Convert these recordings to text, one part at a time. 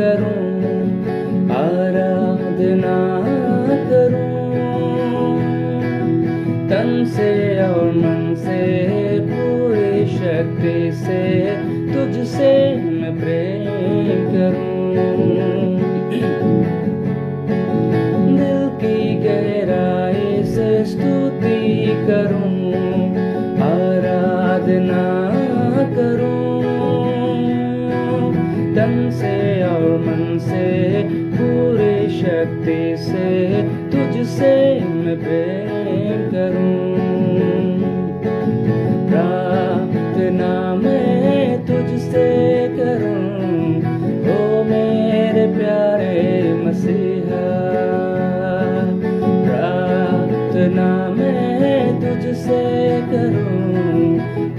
करूं, आराधना करूं, तन से और मन से पूरी शक्ति से तुझसे मैं प्रेम करूं। दिल की गहराई से स्तुति करूं, आराधना करूं, तन से और मन से पूरी शक्ति से तुझसे मैं प्रेम करूं। प्रार्थना मैं तुझसे करूं, ओ मेरे प्यारे मसीहा। प्रार्थना मैं तुझसे करूं,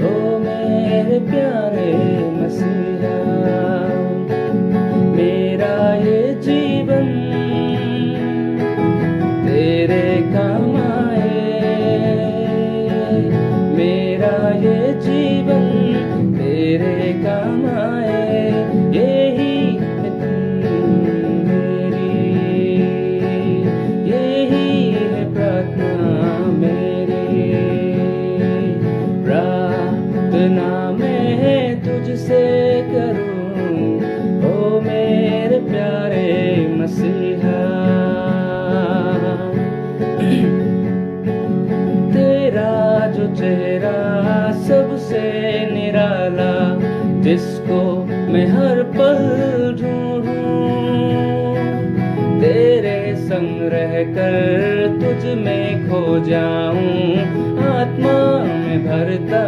ओ मेरे प्यारे मसीहा। मेरा ये जीवन तेरे काम आए, मेरा ये जीवन तेरे काम आए, यही है मेरी, यही है प्रार्थना मेरी। प्रार्थना मैं तुझसे करूं, ओ मेरे प्यारे मसीहा। तेरा जो चेहरा सबसे निराला, जिसको मैं हर पल ढूंढूं, तेरे संग रहकर तुझ में खो जाऊं, आत्मा में भरता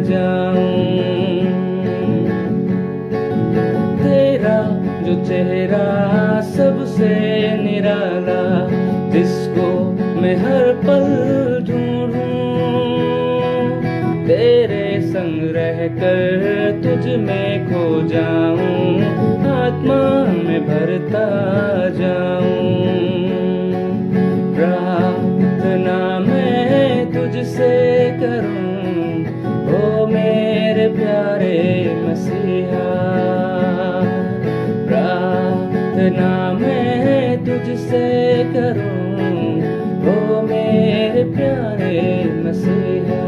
जाऊं। तेरा जो चेहरा सबसे निराला, जिसको मैं हर पल ढूंढूं, तेरे संग रहकर तुझ में खो जाऊं, आत्मा में भरता जाऊं। प्रार्थना मैं तुझसे करूं, ओ मेरे प्यारे मसीहा। प्रार्थना मैं तुझसे करूं, ओ मेरे प्यारे मसीहा।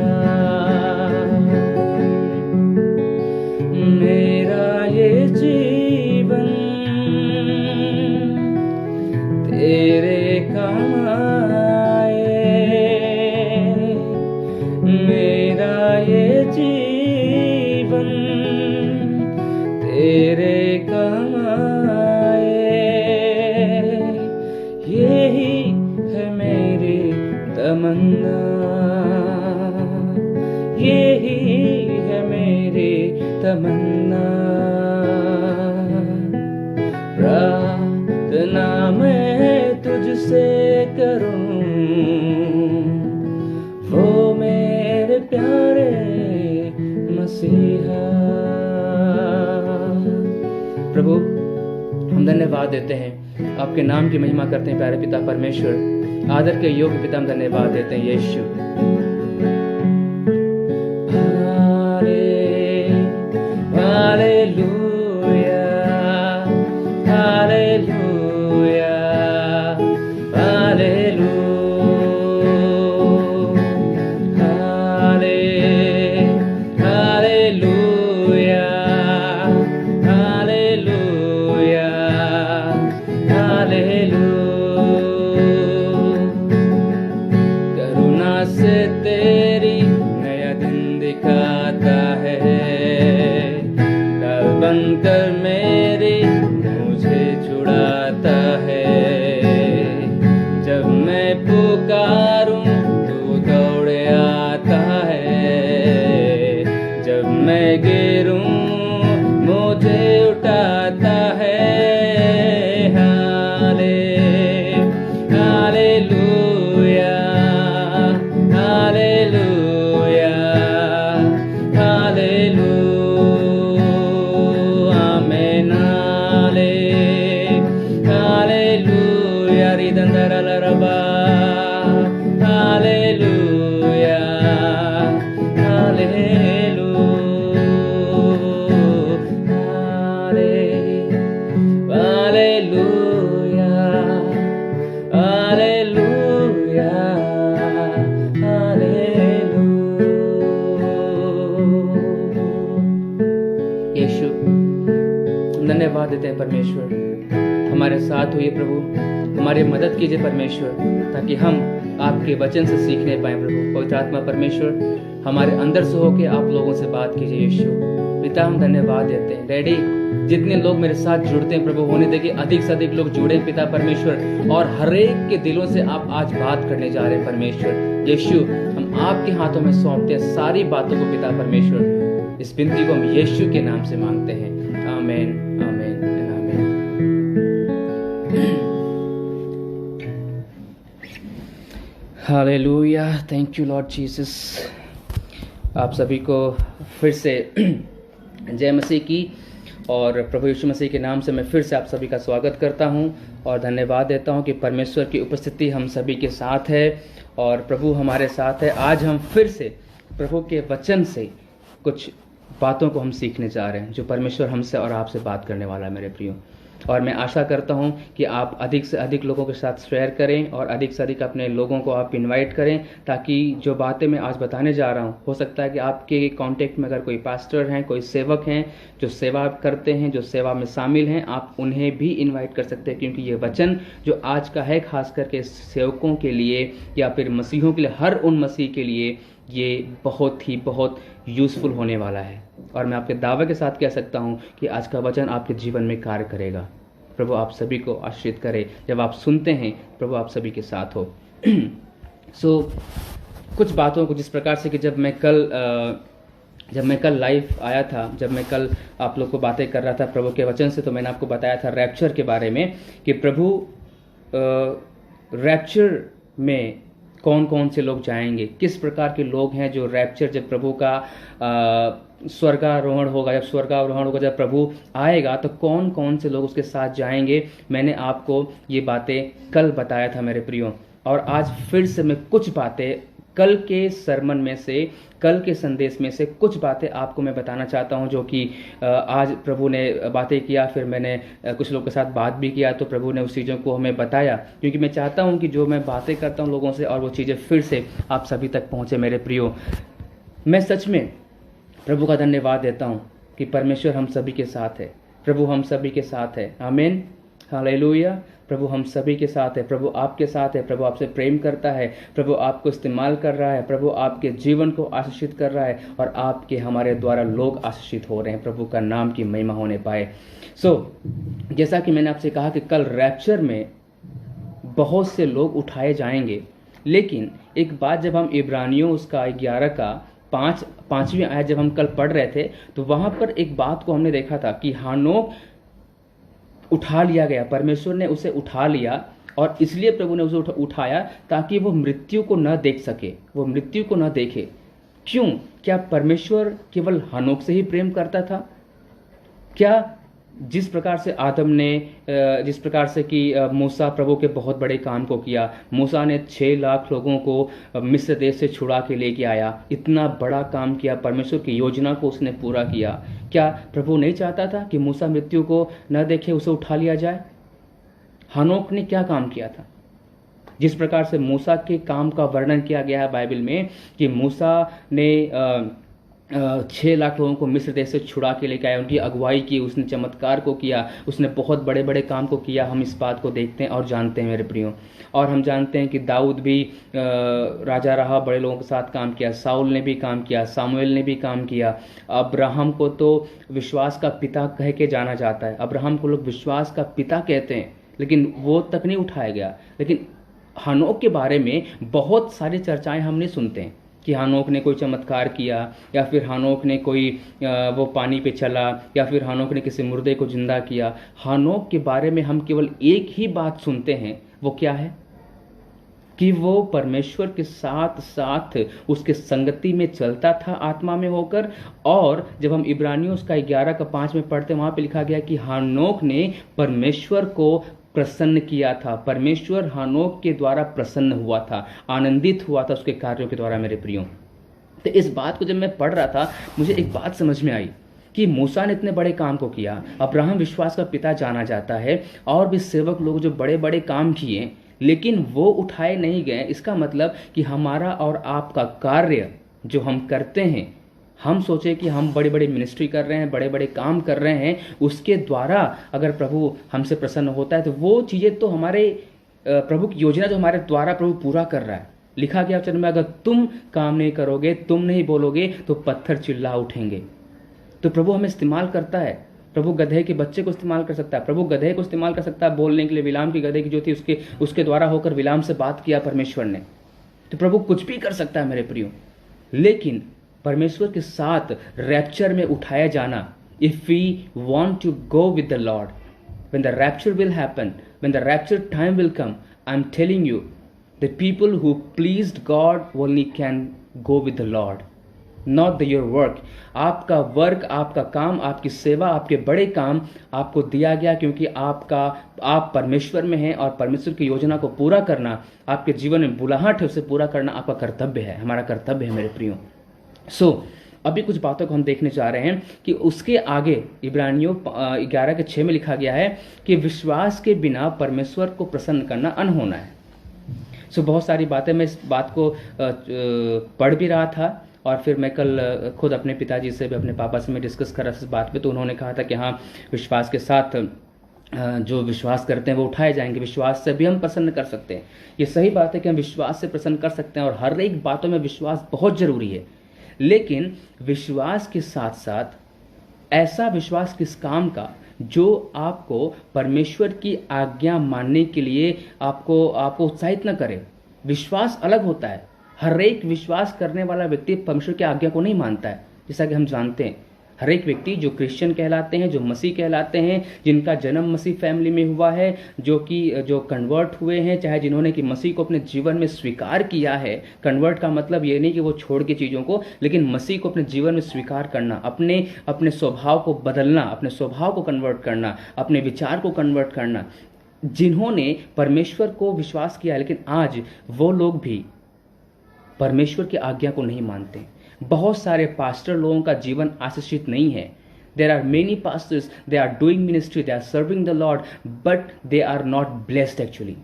मेरा ये जीवन तेरे काम आए, मेरा ये जीवन तेरे काम आए, यही है मेरी तमन्ना, यही है मेरी तमन्ना। प्रार्थना मैं तुझसे करूं, वो मेरे प्यारे मसीहा। प्रभु, हम धन्यवाद देते हैं, आपके नाम की महिमा करते हैं प्यारे पिता परमेश्वर। आदर के योग्य पिता हम धन्यवाद देते हैं Yeshu. Hallelujah, hallelujah, hallelujah, hallelujah, hallelujah, hallelujah. करुणा से तेरी नया दिन दिखाता है, बनकर मेरी मुझे छुड़ाता है। जब मैं पुकारूं तू दौड़े आता है, जब मैं गिरूं मुझे उठाता है। Hallelujah, hallelujah, hallelujah. धन्यवाद देते हैं परमेश्वर, हमारे साथ होइए प्रभु, हमारी मदद कीजिए परमेश्वर, ताकि हम आपके वचन से सीखने पाए प्रभु। पवित्र आत्मा परमेश्वर हमारे अंदर से होके आप लोगों से बात कीजिए यीशु। पिता हम धन्यवाद देते हैं डैडी, जितने लोग मेरे साथ जुड़ते हैं प्रभु, होने दें कि अधिक से अधिक लोग जुड़े पिता परमेश्वर, और हर एक के दिलों से आप आज बात करने जा रहे हैं परमेश्वर यीशु। हम आपके हाथों में सौंपते हैं सारी बातों को पिता परमेश्वर। इस विनती को हम यीशु के नाम से मांगते हैं, आमीन आमीन आमीन। Hallelujah, thank you Lord Jesus. आप सभी को फिर से जय मसीह की, और प्रभु यीशु मसीह के नाम से मैं फिर से आप सभी का स्वागत करता हूं और धन्यवाद देता हूं कि परमेश्वर की उपस्थिति हम सभी के साथ है और प्रभु हमारे साथ है। आज हम फिर से प्रभु के वचन से कुछ बातों को हम सीखने जा रहे हैं जो परमेश्वर हमसे और आपसे बात करने वाला है मेरे प्रियो। और मैं आशा करता हूं कि आप अधिक से अधिक लोगों के साथ शेयर करें और अधिक से अधिक अपने लोगों को आप इनवाइट करें, ताकि जो बातें मैं आज बताने जा रहा हूं, हो सकता है कि आपके कांटेक्ट में अगर कोई पास्टर हैं, कोई सेवक हैं जो सेवा करते हैं, जो सेवा में शामिल हैं, आप उन्हें भी इनवाइट कर सकते हैं, क्योंकि ये वचन जो आज का है खास करके सेवकों के लिए या फिर मसीहों के लिए, हर उन मसीह के लिए ये बहुत यूज़फुल होने वाला है। और मैं आपके दावे के साथ कह सकता हूं कि आज का वचन आपके जीवन में कार्य करेगा। प्रभु आप सभी को आशीर्वाद करे। जब आप सुनते हैं प्रभु आप सभी के साथ हो। कुछ बातों को, जिस प्रकार से कि जब मैं कल लाइव आया था, जब मैं कल आप लोग को बातें कर रहा था प्रभु के वचन से, तो मैंने आपको बताया था रैप्चर के बारे में कि प्रभु रैप्चर में कौन कौन से लोग जाएंगे, किस प्रकार के लोग हैं जो रैप्चर, जब प्रभु का स्वर्गारोहण होगा, जब प्रभु आएगा तो कौन कौन से लोग उसके साथ जाएंगे। मैंने आपको ये बातें कल बताया था मेरे प्रियो, और आज फिर से मैं कुछ बातें कल के सरमन में से, कल के संदेश में से कुछ बातें आपको मैं बताना चाहता हूं, जो कि आज प्रभु ने बातें किया, फिर मैंने कुछ लोगों के साथ बात भी किया, तो प्रभु ने उस चीज़ों को हमें बताया, क्योंकि मैं चाहता हूं कि जो मैं बातें करता हूं लोगों से और वो चीज़ें फिर से आप सभी तक पहुंचे मेरे प्रियो। मैं सच में प्रभु का धन्यवाद देता हूं कि परमेश्वर हम सभी के साथ है, प्रभु हम सभी के साथ है, आमीन हालेलुया। प्रभु हम सभी के साथ है, प्रभु आपके साथ है, प्रभु आपसे प्रेम करता है, प्रभु आपको इस्तेमाल कर रहा है, प्रभु आपके जीवन को आशीषित कर रहा है, और आपके हमारे द्वारा लोग आशीषित हो रहे हैं। प्रभु का नाम की महिमा होने पाए। जैसा कि मैंने आपसे कहा कि कल रैप्चर में बहुत से लोग उठाए जाएंगे, लेकिन एक बात, जब हम इब्रानियों उसका 11 का 5वीं आयत जब हम कल पढ़ रहे थे, तो वहां पर एक बात को हमने देखा था कि हानोक उठा लिया गया, परमेश्वर ने उसे उठा लिया, और इसलिए प्रभु ने उसे उठाया ताकि वो मृत्यु को न देख सके, वो मृत्यु को न देखे। क्यों? क्या परमेश्वर केवल हानोक से ही प्रेम करता था? क्या जिस प्रकार से आदम ने, जिस प्रकार से कि मूसा प्रभु के बहुत बड़े काम को किया, मूसा ने 6 लाख लोगों को मिस्र देश से छुड़ा के लेके आया, इतना बड़ा काम किया, परमेश्वर की योजना को उसने पूरा किया। क्या प्रभु नहीं चाहता था कि मूसा मृत्यु को न देखे, उसे उठा लिया जाए? हानोक ने क्या काम किया था? जिस प्रकार से मूसा के काम का वर्णन किया गया है बाइबल में कि मूसा ने 6 लाख लोगों को मिस्र देश से छुड़ा के लेकर आया, उनकी अगुवाई की, उसने चमत्कार को किया, उसने बहुत बड़े बड़े काम को किया। हम इस बात को देखते हैं और जानते हैं मेरे प्रियो। और हम जानते हैं कि दाऊद भी राजा रहा, बड़े लोगों के साथ काम किया, साउल ने भी काम किया, सामुएल ने भी काम किया। अब्राहम को तो विश्वास का पिता कह के जाना जाता है, अब्राहम को लोग विश्वास का पिता कहते हैं, लेकिन वो तक नहीं उठाया गया। लेकिन हानोक के बारे में बहुत सारी चर्चाएं हमने सुनते हैं कि हानोक ने कोई चमत्कार किया, या फिर हानोक ने कोई वो पानी पे चला, या फिर हानोक ने किसी मुर्दे को जिंदा किया। हानोक के बारे में हम केवल एक ही बात सुनते हैं, वो क्या है? कि वो परमेश्वर के साथ साथ उसके संगति में चलता था आत्मा में होकर। और जब हम इब्रानियों उसका 11 का 5 में पढ़ते हैं, वहां पे लिखा गया कि हानोक ने परमेश्वर को प्रसन्न किया था, परमेश्वर हानोक के द्वारा प्रसन्न हुआ था, आनंदित हुआ था उसके कार्यों के द्वारा मेरे प्रियो। तो इस बात को जब मैं पढ़ रहा था, मुझे एक बात समझ में आई कि मूसा ने इतने बड़े काम को किया, अब्राहम विश्वास का पिता जाना जाता है, और भी सेवक लोग जो बड़े बड़े काम किए, लेकिन वो उठाए नहीं गए। इसका मतलब कि हमारा और आपका कार्य जो हम करते हैं, हम सोचे कि हम बड़ी बड़ी मिनिस्ट्री कर रहे हैं, बड़े बड़े काम कर रहे हैं, उसके द्वारा अगर प्रभु हमसे प्रसन्न होता है तो वो चीज़ें तो हमारे प्रभु की योजना जो हमारे द्वारा प्रभु पूरा कर रहा है। लिखा गया वचन में, अगर तुम काम नहीं करोगे, तुम नहीं बोलोगे, तो पत्थर चिल्ला उठेंगे। तो प्रभु हमें इस्तेमाल करता है। प्रभु गधे के बच्चे को इस्तेमाल कर सकता है, प्रभु गधे को इस्तेमाल कर सकता है बोलने के लिए। बिलाम की गधे की जो थी, उसके द्वारा होकर बिलाम से बात किया परमेश्वर ने। तो प्रभु कुछ भी कर सकता है मेरे प्रियो। लेकिन परमेश्वर के साथ रैप्चर में उठाया जाना, if we want to go with the Lord, when the rapture will happen, when the rapture time will come, I am telling you, the people who pleased God only can go with the Lord, not your work. आपका work, आपका काम, आपकी सेवा, आपके बड़े काम आपको दिया गया क्योंकि आप परमेश्वर में हैं, और परमेश्वर की योजना को पूरा करना आपके जीवन में बुलाहट है, उसे पूरा करना आपका कर्तव्य है, हमारा कर्तव्य है मेरे प्रियो। अभी कुछ बातों को हम देखने जा रहे हैं कि उसके आगे इब्रानियों 11:6 में लिखा गया है कि विश्वास के बिना परमेश्वर को प्रसन्न करना अनहोना है। बहुत सारी बातें, मैं इस बात को पढ़ भी रहा था, और फिर मैं कल खुद अपने पिताजी से भी, अपने पापा से मैं डिस्कस कर रहा था इस बात पे। तो उन्होंने कहा था कि हाँ, विश्वास के साथ जो विश्वास करते हैं वो उठाए जाएंगे, विश्वास से भी हम प्रसन्न कर सकते हैं। ये सही बात है कि हम विश्वास से प्रसन्न कर सकते हैं, और हर एक बातों में विश्वास बहुत जरूरी है। लेकिन विश्वास के साथ साथ ऐसा विश्वास किस काम का जो आपको परमेश्वर की आज्ञा मानने के लिए आपको उत्साहित न करे। विश्वास अलग होता है। हर एक विश्वास करने वाला व्यक्ति परमेश्वर की आज्ञा को नहीं मानता है। जैसा कि हम जानते हैं, हर एक व्यक्ति जो क्रिश्चियन कहलाते हैं, जो मसीह कहलाते हैं, जिनका जन्म मसीह फैमिली में हुआ है, जो कन्वर्ट हुए हैं, चाहे जिन्होंने कि मसीह को अपने जीवन में स्वीकार किया है। कन्वर्ट का मतलब ये नहीं कि वो छोड़ के चीज़ों को, लेकिन मसीह को अपने जीवन में स्वीकार करना, अपने स्वभाव को बदलना, अपने स्वभाव को कन्वर्ट करना, अपने विचार को कन्वर्ट करना। जिन्होंने परमेश्वर को विश्वास किया है, लेकिन आज वो लोग भी परमेश्वर की आज्ञा को नहीं मानते। बहुत सारे पास्टर लोगों का जीवन आशीषित नहीं है। There are many pastors, they are doing ministry, they are serving the Lord, but they are not blessed actually.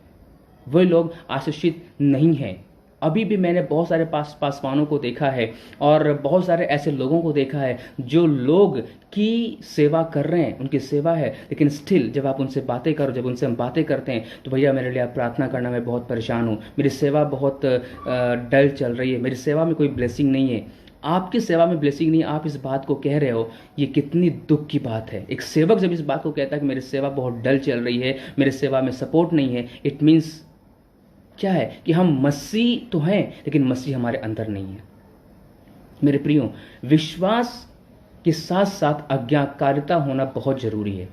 वे लोग आशीषित नहीं हैं। अभी भी मैंने बहुत सारे पासवानों को देखा है, और बहुत सारे ऐसे लोगों को देखा है जो लोग की सेवा कर रहे हैं, उनकी सेवा है, लेकिन स्टिल जब आप उनसे बातें करो, जब उनसे हम बातें करते हैं, तो भैया मेरे लिए आप प्रार्थना करना, मैं बहुत परेशान हूँ, मेरी सेवा बहुत डल चल रही है, मेरी सेवा में कोई ब्लेसिंग नहीं है। आपकी सेवा में ब्लेसिंग नहीं, आप इस बात को कह रहे हो, ये कितनी दुख की बात है। एक सेवक जब इस बात को कहता है कि मेरी सेवा बहुत डल चल रही है, मेरी सेवा में सपोर्ट नहीं है, इट मीन्स क्या है कि हम मसीह तो हैं, लेकिन मसीह हमारे अंदर नहीं है। मेरे प्रियो, विश्वास के साथ साथ आज्ञाकारिता होना बहुत जरूरी है।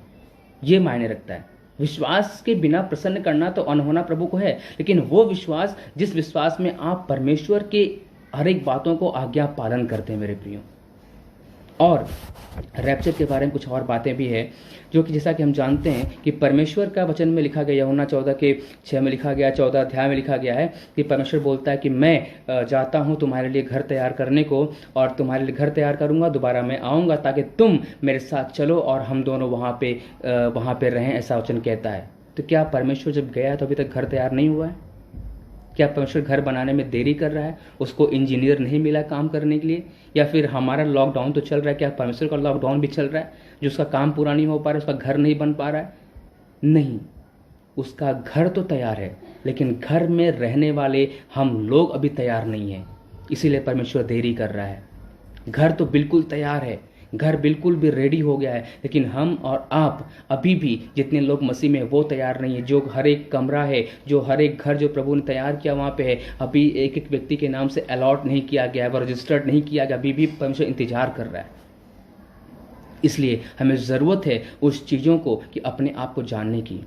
ये मायने रखता है। विश्वास के बिना प्रसन्न करना तो अनहोना प्रभु को है, लेकिन वो विश्वास जिस विश्वास में आप परमेश्वर के हर एक बातों को आज्ञा पालन करते हैं मेरे प्रियो। और रैप्चर के बारे में कुछ और बातें भी है, जो कि जैसा कि हम जानते हैं कि परमेश्वर का वचन में लिखा गया, यूहन्ना 14:6 में लिखा गया, 14 अध्याय में लिखा गया है कि परमेश्वर बोलता है कि मैं जाता हूं तुम्हारे लिए घर तैयार करने को, और तुम्हारे लिए घर तैयार करूंगा, दोबारा मैं आऊंगा ताकि तुम मेरे साथ चलो और हम दोनों वहां पे रहें, ऐसा वचन कहता है। तो क्या परमेश्वर जब गया तो अभी तक घर तैयार नहीं हुआ है? क्या परमेश्वर घर बनाने में देरी कर रहा है? उसको इंजीनियर नहीं मिला काम करने के लिए? या फिर हमारा लॉकडाउन तो चल रहा है, क्या परमेश्वर का लॉकडाउन भी चल रहा है जो उसका काम पूरा नहीं हो पा रहा है, उसका घर नहीं बन पा रहा है? नहीं, उसका घर तो तैयार है, लेकिन घर में रहने वाले हम लोग अभी तैयार नहीं हैं, इसीलिए परमेश्वर देरी कर रहा है। घर तो बिल्कुल तैयार है, घर बिल्कुल भी रेडी हो गया है, लेकिन हम और आप अभी भी जितने लोग मसीह में वो तैयार नहीं है। जो हर एक कमरा है, जो हर एक घर जो प्रभु ने तैयार किया वहाँ पे है, अभी एक एक व्यक्ति के नाम से अलॉट नहीं किया गया है, वो रजिस्टर्ड नहीं किया गया, अभी भी परमेश्वर इंतजार कर रहा है। इसलिए हमें ज़रूरत है उस चीज़ों को कि अपने आप को जानने की।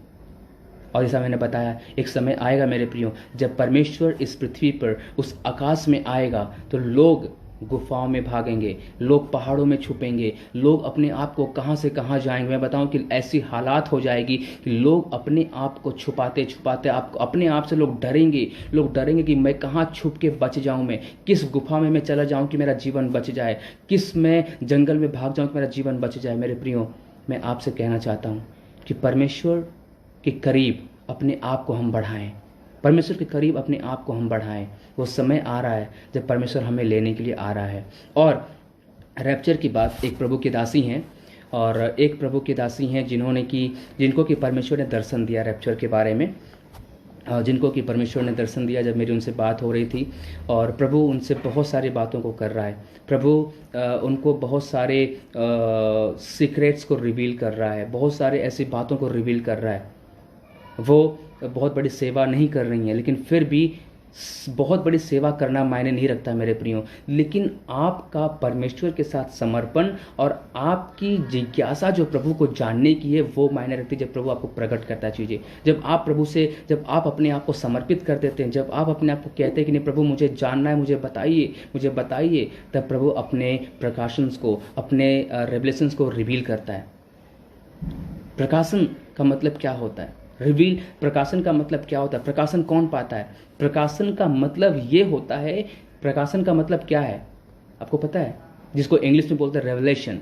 और जैसा मैंने बताया, एक समय आएगा मेरे प्रियो जब परमेश्वर इस पृथ्वी पर उस आकाश में आएगा, तो लोग गुफाओं में भागेंगे, लोग पहाड़ों में छुपेंगे, लोग अपने आप को कहाँ से कहाँ जाएंगे। मैं बताऊं कि ऐसी हालात हो जाएगी कि लोग अपने आप को छुपाते छुपाते अपने आप से लोग डरेंगे कि मैं कहाँ छुप के बच जाऊं, मैं किस गुफा में मैं चला जाऊं कि मेरा जीवन बच जाए, किस मैं जंगल में भाग जाऊं कि मेरा जीवन बच जाए। मेरे प्रियो, मैं आपसे कहना चाहता हूँ कि परमेश्वर के करीब अपने आप को हम बढ़ाएं, परमेश्वर के करीब अपने आप को हम बढ़ाएं। वो समय आ रहा है जब परमेश्वर हमें लेने के लिए आ रहा है। और रैप्चर की बात एक प्रभु की दासी हैं, और एक प्रभु की दासी हैं जिनको कि परमेश्वर ने दर्शन दिया रैप्चर के बारे में, जिनको कि परमेश्वर ने दर्शन दिया जब मेरी उनसे बात हो रही थी। और प्रभु उनसे बहुत सारी बातों को कर रहा है। प्रभु उनको बहुत सारे सीक्रेट्स को रिवील कर रहा है, बहुत सारे ऐसी बातों को रिवील कर रहा है। वो बहुत बड़ी सेवा नहीं कर रही हैं, लेकिन फिर भी बहुत बड़ी सेवा करना मायने नहीं रखता मेरे प्रियो, लेकिन आपका परमेश्वर के साथ समर्पण और आपकी जिज्ञासा जो प्रभु को जानने की है वो मायने रखती है। जब प्रभु आपको प्रकट करता है चीज़ें, जब आप प्रभु से, जब आप अपने आप को समर्पित कर देते हैं, जब आप अपने आप को कहते हैं कि नहीं प्रभु मुझे जानना है, मुझे बताइए, तब प्रभु अपने प्रकाशंस को, अपने रेवलेशंस को रिवील करता है। प्रकाशन का मतलब क्या होता है? रिवील, प्रकाशन का मतलब क्या होता है? प्रकाशन कौन पाता है? प्रकाशन का मतलब ये होता है, प्रकाशन का मतलब क्या है आपको पता है? जिसको इंग्लिश में बोलते हैं रेवलेशन।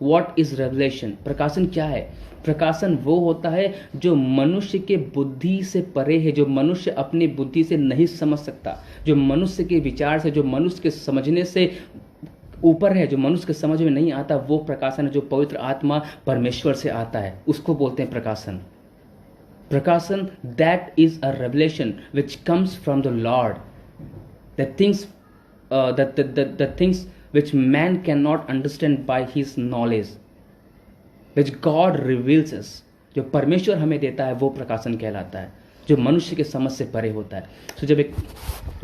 What is revelation? प्रकाशन क्या है? प्रकाशन वो होता है जो मनुष्य के बुद्धि से परे है, जो मनुष्य अपनी बुद्धि से नहीं समझ सकता, जो मनुष्य के विचार से, जो मनुष्य के समझने से ऊपर है, जो मनुष्य के समझ में नहीं आता, वो प्रकाशन है जो पवित्र आत्मा परमेश्वर से आता है, उसको बोलते हैं प्रकाशन। Prakashan, that is a revelation which comes from the Lord. The things which man cannot understand by his knowledge, which God reveals us. जो परमेश्वर हमें देता है वो प्रकाशन कहलाता है, जो मनुष्य के समझ से परे होता है। तो जब एक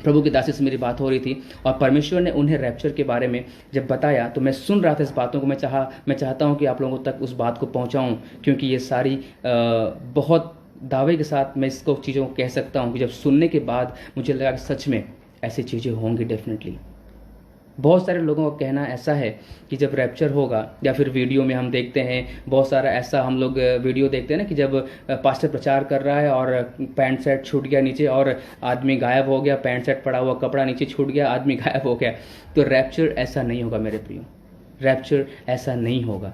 प्रभु की दासी से मेरी बात हो रही थी और परमेश्वर ने उन्हें रैप्चर के बारे में जब बताया, तो मैं सुन रहा था इस बातों को। मैं चाहता हूँ कि आप लोगों तक उस बात को पहुँचाऊँ, क्योंकि ये सारी बहुत दावे के साथ मैं इसको चीज़ों को कह सकता हूँ कि जब सुनने के बाद मुझे लगा कि सच में ऐसी चीज़ें होंगी डेफिनेटली। बहुत सारे लोगों का कहना ऐसा है कि जब रैप्चर होगा, या फिर वीडियो में हम देखते हैं बहुत सारा ऐसा, हम लोग वीडियो देखते हैं ना कि जब पास्टर प्रचार कर रहा है और पैंट शर्ट छूट गया नीचे और आदमी गायब हो गया, पैंट शर्ट पड़ा हुआ कपड़ा नीचे छूट गया, आदमी गायब हो गया। तो रैप्चर ऐसा नहीं होगा मेरे प्रियो, रैप्चर ऐसा नहीं होगा।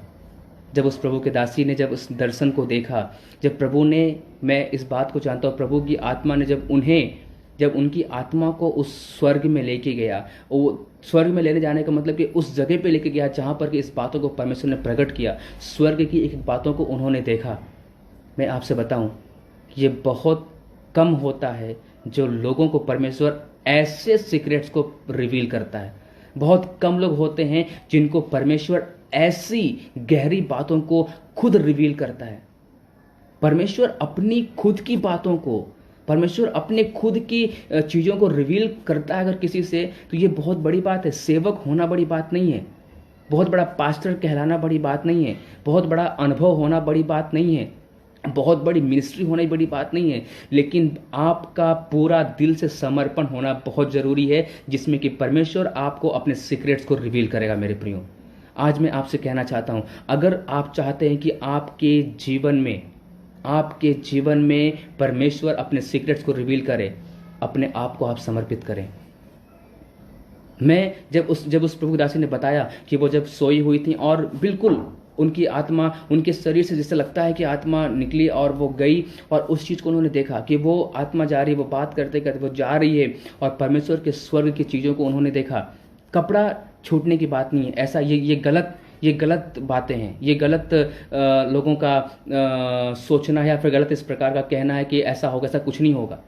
जब उस प्रभु के दासी ने जब उस दर्शन को देखा, जब प्रभु ने, मैं इस बात को जानता हूँ, प्रभु की आत्मा ने जब उनकी आत्मा को उस स्वर्ग में लेके गया, वो स्वर्ग में लेने जाने का मतलब कि उस जगह पे लेके गया जहाँ पर कि इस बातों को परमेश्वर ने प्रकट किया, स्वर्ग की एक बातों को उन्होंने देखा। मैं आपसे बताऊं, ये बहुत कम होता है जो लोगों को परमेश्वर ऐसे सीक्रेट्स को रिवील करता है। बहुत कम लोग होते हैं जिनको परमेश्वर ऐसी गहरी बातों को खुद रिवील करता है। परमेश्वर अपनी खुद की बातों को, परमेश्वर अपने खुद की चीज़ों को रिवील करता है अगर किसी से, तो ये बहुत बड़ी बात है। सेवक होना बड़ी बात नहीं है, बहुत बड़ा पास्टर कहलाना बड़ी बात नहीं है, बहुत बड़ा अनुभव होना बड़ी बात नहीं है, बहुत बड़ी मिनिस्ट्री होना ही बड़ी बात नहीं है, लेकिन आपका पूरा दिल से समर्पण होना बहुत ज़रूरी है, जिसमें कि परमेश्वर आपको अपने सीक्रेट्स को रिवील करेगा। मेरे प्रियो, आज मैं आपसे कहना चाहता हूँ, अगर आप चाहते हैं कि आपके जीवन में परमेश्वर अपने सीक्रेट्स को रिवील करे, अपने आप को आप समर्पित करें। मैं जब उस प्रभु दासी ने बताया कि वो जब सोई हुई थी और बिल्कुल उनकी आत्मा उनके शरीर से जैसे लगता है कि आत्मा निकली और वो गई, और उस चीज़ को उन्होंने देखा कि वो आत्मा जा रही है, वो बात करते करते वो जा रही है, और परमेश्वर के स्वर्ग की चीज़ों को उन्होंने देखा। कपड़ा छूटने की बात नहीं है, ऐसा ये गलत बातें हैं, ये गलत लोगों का सोचना है, या फिर गलत इस प्रकार का कहना है कि ऐसा होगा। ऐसा कुछ नहीं होगा,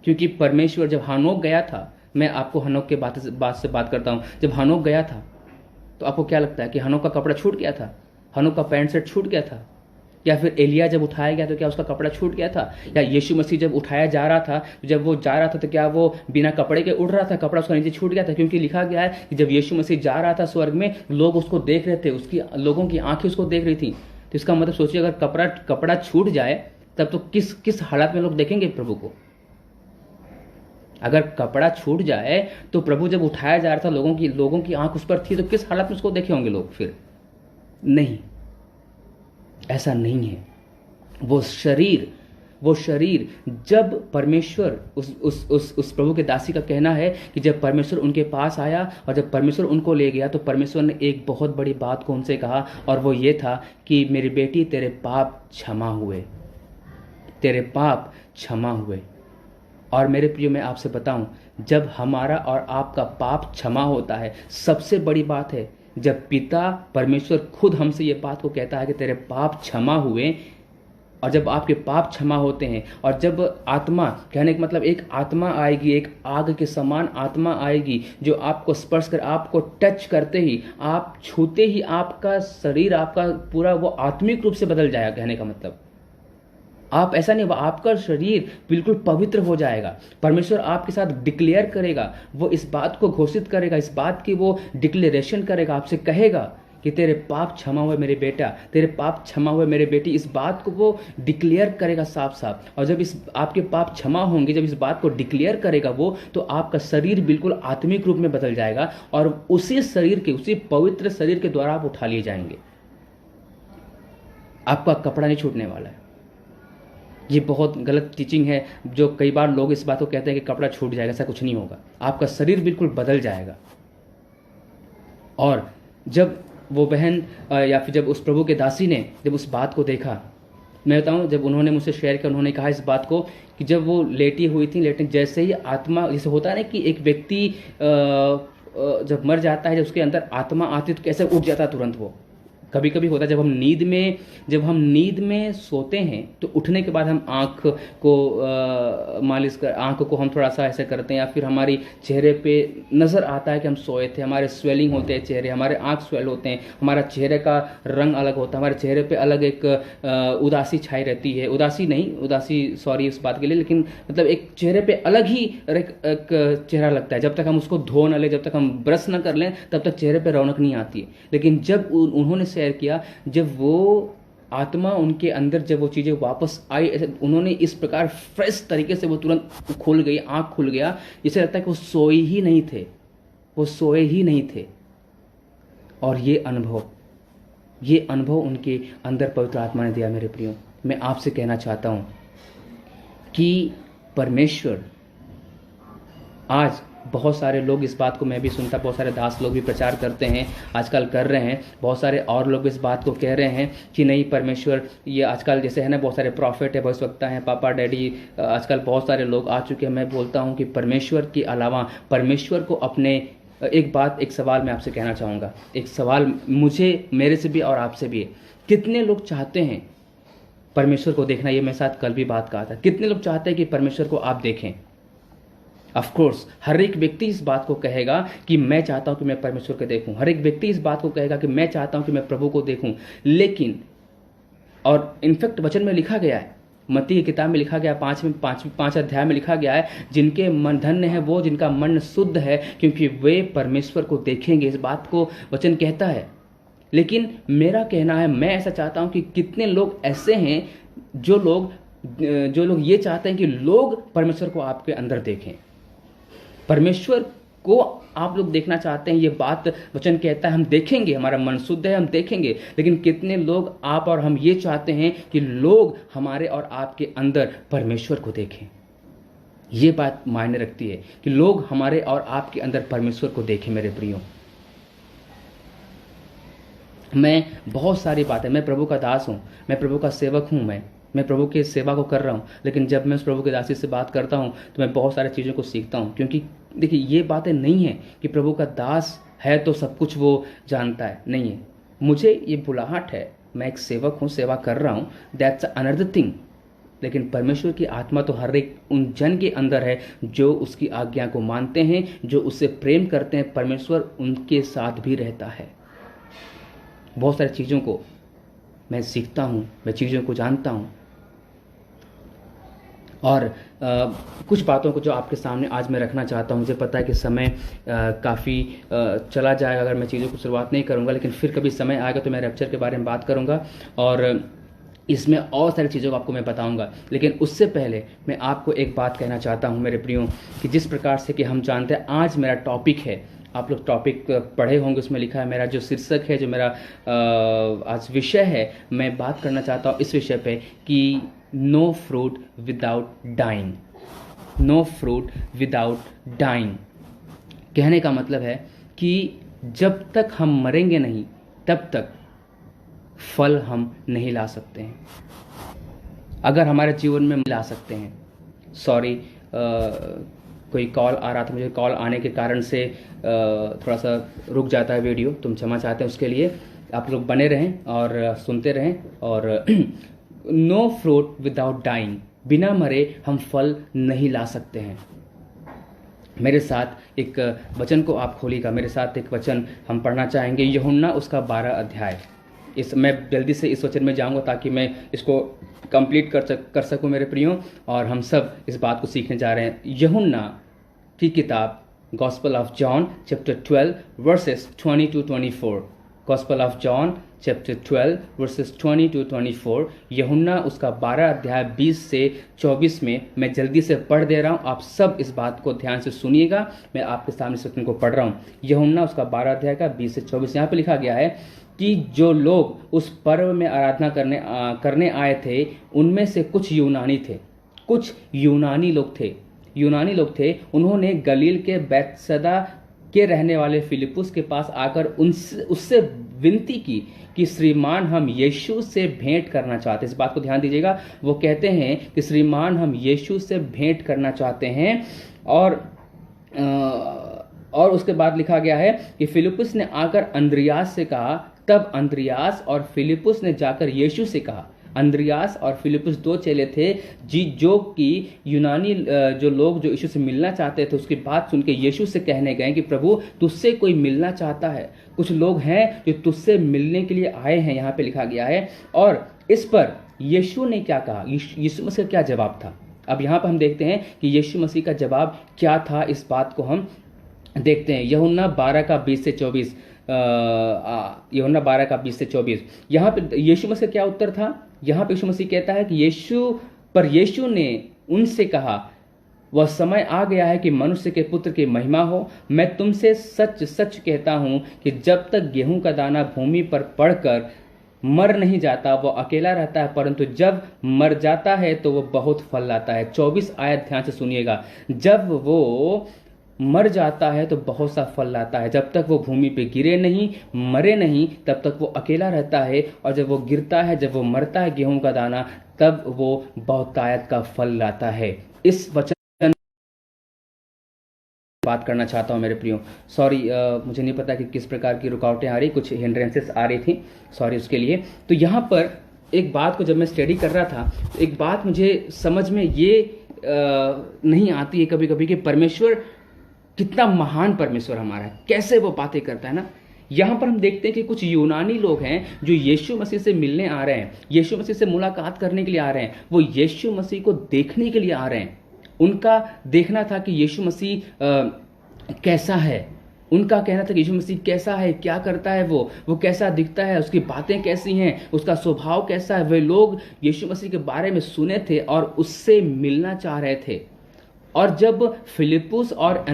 क्योंकि परमेश्वर जब हनोक गया था, मैं आपको हनोक के बात से बात करता हूँ, जब हनोक गया था तो आपको क्या लगता है कि हनोक का कपड़ा छूट गया था, हनोक का पैंट शर्ट छूट गया था? या फिर एलिया जब उठाया गया तो क्या उसका कपड़ा छूट गया था? या यीशु मसीह जब उठाया जा रहा था, जब वो जा रहा था तो क्या वो बिना कपड़े के उड़ रहा था, कपड़ा उसका नीचे छूट गया था? क्योंकि लिखा गया है कि जब यीशु मसीह जा रहा था स्वर्ग में, लोग उसको देख रहे थे, लोगों की आंखें उसको देख रही थी। तो इसका मतलब सोचिए, अगर कपड़ा छूट जाए तब तो किस हालत में लोग देखेंगे प्रभु को? अगर कपड़ा छूट जाए तो प्रभु जब उठाया जा रहा था, लोगों की आंख उस पर थी, तो किस हालत में उसको देखे होंगे लोग? फिर नहीं, ऐसा नहीं है। वो शरीर जब परमेश्वर उस प्रभु के दासी का कहना है कि जब परमेश्वर उनके पास आया और जब परमेश्वर उनको ले गया, तो परमेश्वर ने एक बहुत बड़ी बात को उनसे कहा, और वो ये था कि मेरी बेटी, तेरे पाप क्षमा हुए। और मेरे प्रियो, मैं आपसे बताऊं, जब हमारा और आपका पाप क्षमा होता है, सबसे बड़ी बात है जब पिता परमेश्वर खुद हमसे ये बात को कहता है कि तेरे पाप क्षमा हुए, और जब आपके पाप क्षमा होते हैं, और जब आत्मा, कहने का मतलब एक आत्मा आएगी, एक आग के समान आत्मा आएगी जो आपको स्पर्श कर, आपको टच करते ही, आप छूते ही आपका शरीर, आपका पूरा वो आत्मिक रूप से बदल जाएगा। कहने का मतलब आप ऐसा नहीं होगा, आपका शरीर बिल्कुल पवित्र हो जाएगा। परमेश्वर आपके साथ डिक्लेयर करेगा, वो इस बात को घोषित करेगा, इस बात की वो डिक्लेरेशन करेगा, आपसे कहेगा कि तेरे पाप क्षमा हुए मेरे बेटा, तेरे पाप क्षमा हुए मेरे बेटी। इस बात को वो डिक्लेयर करेगा साफ साफ। और जब इस आपके पाप क्षमा होंगे, जब इस बात को डिक्लेयर करेगा वो, तो आपका शरीर बिल्कुल आत्मिक रूप में बदल जाएगा, और उसी शरीर के, उसी पवित्र शरीर के द्वारा आप उठा लिए जाएंगे। आपका कपड़ा नहीं छूटने वाला है। ये बहुत गलत टीचिंग है, जो कई बार लोग इस बात को कहते हैं कि कपड़ा छूट जाएगा। ऐसा कुछ नहीं होगा, आपका शरीर बिल्कुल बदल जाएगा। और जब वो बहन या फिर जब उस प्रभु के दासी ने जब उस बात को देखा, मैं बताऊं, जब उन्होंने मुझसे शेयर किया, उन्होंने कहा इस बात को कि जब वो लेटी हुई थी, लेटने जैसे ही आत्मा, जैसे होता है ना कि एक व्यक्ति जब मर जाता है, जब उसके अंदर आत्मा आती तो कैसे उठ जाता तुरंत। वो कभी कभी होता है जब हम नींद में सोते हैं, तो उठने के बाद हम आँख को मालिश कर, आँख को हम थोड़ा सा ऐसे करते हैं, या फिर हमारी चेहरे पे नज़र आता है कि हम सोए थे, हमारे स्वेलिंग होते हैं चेहरे, हमारे आँख स्वेल होते हैं, हमारा चेहरे का रंग अलग होता है, हमारे चेहरे पे अलग एक उदासी छाई रहती है। उदासी सॉरी इस बात के लिए, लेकिन मतलब एक चेहरे पे अलग ही एक चेहरा लगता है। जब तक हम उसको धो न लें, जब तक हम ब्रश न कर लें, तब तक चेहरे पे रौनक नहीं आती है। लेकिन जब उन्होंने शेयर किया, जब वो आत्मा उनके अंदर, जब वो चीज़ें वापस आई, उन्होंने इस प्रकार फ्रेश तरीके से वो तुरंत खुल गई, आँख खुल गया, जैसे लगता है कि वो सोए ही नहीं थे। और ये अनुभव उनके अंदर पवित्र आत्मा ने दिया। मेरे प्रियो, मैं आपसे कहना चाहता हूँ कि परमेश्वर, आज बहुत सारे लोग इस बात को, मैं भी सुनता, बहुत सारे दास लोग भी प्रचार करते हैं, आजकल कर रहे हैं, बहुत सारे और लोग इस बात को कह रहे हैं कि नहीं परमेश्वर, ये आजकल जैसे है ना, बहुत सारे प्रॉफिट है, भविष्यवक्ता हैं, पापा डैडी, आजकल बहुत सारे लोग आ चुके हैं। मैं बोलता हूं कि परमेश्वर के अलावा, परमेश्वर को अपने, एक सवाल मैं आपसे कहना चाहूँगा, एक सवाल मुझे, मेरे से भी और आपसे भी है, कितने लोग चाहते हैं परमेश्वर को देखना? ये मेरे साथ कल भी बात कहा था, कितने लोग चाहते हैं कि परमेश्वर को आप देखें? ऑफ कोर्स हर एक व्यक्ति इस बात को कहेगा कि मैं चाहता हूं कि मैं परमेश्वर को देखूं। हर एक व्यक्ति इस बात को कहेगा कि मैं चाहता हूं कि मैं प्रभु को देखूं। लेकिन, और इनफैक्ट वचन में लिखा गया है, मत्ती की किताब में लिखा गया, 5 अध्याय में लिखा गया है, जिनके मन धन्य है वो जिनका मन शुद्ध है, क्योंकि वे परमेश्वर को देखेंगे। इस बात को वचन कहता है। लेकिन मेरा कहना है, मैं ऐसा चाहता हूं कि कितने लोग ऐसे हैं जो लोग ये चाहते हैं कि लोग परमेश्वर को आपके अंदर देखें, परमेश्वर को आप लोग देखना चाहते हैं। ये बात वचन कहता है, हम देखेंगे, हमारा मन शुद्ध है, हम देखेंगे। लेकिन कितने लोग, आप और हम, ये चाहते हैं कि लोग हमारे और आपके अंदर परमेश्वर को देखें? ये बात मायने रखती है कि लोग हमारे और आपके अंदर परमेश्वर को देखें। मेरे प्रियो, मैं बहुत सारी बातें, मैं प्रभु का दास हूं, मैं प्रभु का सेवक हूं, मैं प्रभु की सेवा को कर रहा हूँ। लेकिन जब मैं उस प्रभु के दासी से बात करता हूँ तो मैं बहुत सारी चीज़ों को सीखता हूँ। क्योंकि देखिए, ये बातें नहीं है कि प्रभु का दास है तो सब कुछ वो जानता है, नहीं है। मुझे ये बुलाहट है, मैं एक सेवक हूँ, सेवा कर रहा हूँ, दैट्स अनदर थिंग। लेकिन परमेश्वर की आत्मा तो हर एक उन जन के अंदर है जो उसकी आज्ञा को मानते हैं, जो उससे प्रेम करते हैं। परमेश्वर उनके साथ भी रहता है। बहुत सारी चीज़ों को मैं सीखता हूँ, मैं चीज़ों को जानता हूँ, और कुछ बातों को जो आपके सामने आज मैं रखना चाहता हूँ। मुझे पता है कि समय काफ़ी चला जाएगा अगर मैं चीज़ों को शुरुआत नहीं करूँगा, लेकिन फिर कभी समय आएगा तो मैं रैप्चर के बारे में बात करूँगा, और इसमें और सारी चीज़ों को आपको मैं बताऊंगा। लेकिन उससे पहले मैं आपको एक बात कहना चाहता हूं मेरे प्रियो, कि जिस प्रकार से कि हम जानते हैं आज मेरा टॉपिक है, आप लोग टॉपिक पढ़े होंगे, उसमें लिखा है, मेरा जो शीर्षक है, जो मेरा आज विषय है, मैं बात करना चाहता हूं इस विषय पे कि no fruit without dying. No fruit without dying कहने का मतलब है कि जब तक हम मरेंगे नहीं, तब तक फल हम नहीं ला सकते हैं। अगर हमारे जीवन में ला सकते हैं, कोई कॉल आ रहा था, मुझे कॉल आने के कारण से थोड़ा सा रुक जाता है वीडियो, तुम क्षमा चाहते हैं उसके लिए। आप लोग बने रहें और सुनते रहें। और नो फ्रूट विदाउट डाइंग, बिना मरे हम फल नहीं ला सकते हैं। मेरे साथ एक वचन को आप खोलिएगा, मेरे साथ एक वचन हम पढ़ना चाहेंगे, यूहन्ना उसका 12 अध्याय। मैं जल्दी से इस वचन में जाऊंगा ताकि मैं इसको कंप्लीट कर सकूं मेरे प्रियो, और हम सब इस बात को सीखने जा रहे हैं। यूहन्ना की किताब gospel of John chapter 12 versus 20 to 24। Gospel of John chapter 12 versus 20 to 24। यूहन्ना उसका 12 अध्याय 20 से 24 में मैं जल्दी से पढ़ दे रहा हूं, आप सब इस बात को ध्यान से सुनिएगा। मैं आपके सामने इस वचन को पढ़ रहा हूं। यूहन्ना उसका 12 अध्याय का 20 से 24। यहाँ पे लिखा गया है कि जो लोग उस पर्व में आराधना करने आए थे, उनमें से कुछ यूनानी थे। कुछ यूनानी लोग थे। उन्होंने गलील के बैतसैदा के रहने वाले फिलिप्पुस के पास आकर उससे विनती की कि श्रीमान हम यीशु से भेंट करना चाहते हैं। इस बात को ध्यान दीजिएगा, वो कहते हैं कि श्रीमान हम यीशु से भेंट करना चाहते हैं। और उसके बाद लिखा गया है कि फिलिप्पुस ने आकर अंद्रियास से कहा। तब अंद्रियास और फिलिप्पुस ने जाकर यीशु से कहा। अंद्रियास और फिलिप्पुस 2 चेले थे जो कि यूनानी जो लोग जो यीशु से मिलना चाहते थे, उसकी बात सुन के यीशु से कहने गए कि प्रभु तुझसे कोई मिलना चाहता है। कुछ लोग हैं जो तुझसे मिलने के लिए आए हैं, यहाँ पे लिखा गया है। और इस पर यीशु ने क्या कहा, यीशु मसीह का क्या जवाब था। अब यहाँ पर हम देखते हैं कि यीशु मसीह का जवाब क्या था, इस बात को हम देखते हैं। यूहन्ना 12 का 20 से 24। यूहन्ना 12 का 20 से 24। यहाँ पे यीशु मसीह क्या उत्तर था। यहाँ पे यीशु मसीह कहता है कि यीशु ने उनसे कहा, वह समय आ गया है कि मनुष्य के पुत्र की महिमा हो। मैं तुमसे सच सच कहता हूं कि जब तक गेहूं का दाना भूमि पर पड़कर मर नहीं जाता वो अकेला रहता है, परंतु जब मर जाता है तो वो बहुत फल लाता है। 24 आयत ध्यान से सुनिएगा। जब वो मर जाता है तो बहुत सा फल लाता है। जब तक वो भूमि पे गिरे नहीं, मरे नहीं, तब तक वो अकेला रहता है। और जब वो गिरता है, जब वो मरता है गेहूं का दाना, तब वो बहुतायत का फल लाता है। इस वचन बात करना चाहता हूं मेरे प्रियो। सॉरी, मुझे नहीं पता कि किस प्रकार की रुकावटें आ रही, कुछ हिंड्रेंसेस आ रही थी, सॉरी उसके लिए। तो यहाँ पर एक बात को जब मैं स्टडी कर रहा था, एक बात मुझे समझ में ये नहीं आती है कभी कभी कि परमेश्वर कितना महान परमेश्वर हमारा है, कैसे वो बातें करता है ना। यहां पर हम देखते हैं कि कुछ यूनानी लोग हैं जो यीशु मसीह से मिलने आ रहे हैं, यीशु मसीह से मुलाकात करने के लिए आ रहे हैं, वो यीशु मसीह को देखने के लिए आ रहे हैं। उनका देखना था कि यीशु मसीह कैसा है। उनका कहना था कि यीशु मसीह कैसा है, क्या करता है, वो कैसा दिखता है, उसकी बातें कैसी हैं, उसका स्वभाव कैसा है। वे लोग यीशु मसीह के बारे में सुने थे और उससे मिलना चाह रहे थे। और जब फिलिप्पुस और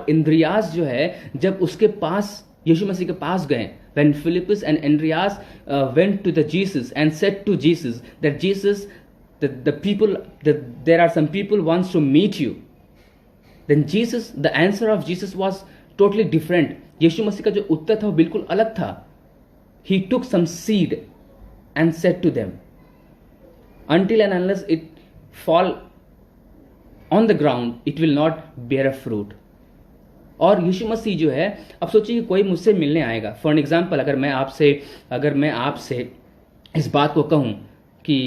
इंद्रियास जो है, जब उसके पास यीशु मसीह के पास गए, when Philippus and Andreas went to the Jesus and said to Jesus that Jesus, there are some people wants to meet you, then Jesus, the answer of Jesus was totally different. यीशु मसीह का जो उत्तर था वो बिल्कुल अलग था। He took some seed and said to them, until and unless it fall on the ground, it will not bear a fruit. और यीशु मसीह जो है, अब सोचिए कोई मुझसे मिलने आएगा। फॉर एन एग्जाम्पल, अगर मैं आपसे इस बात को कहूँ कि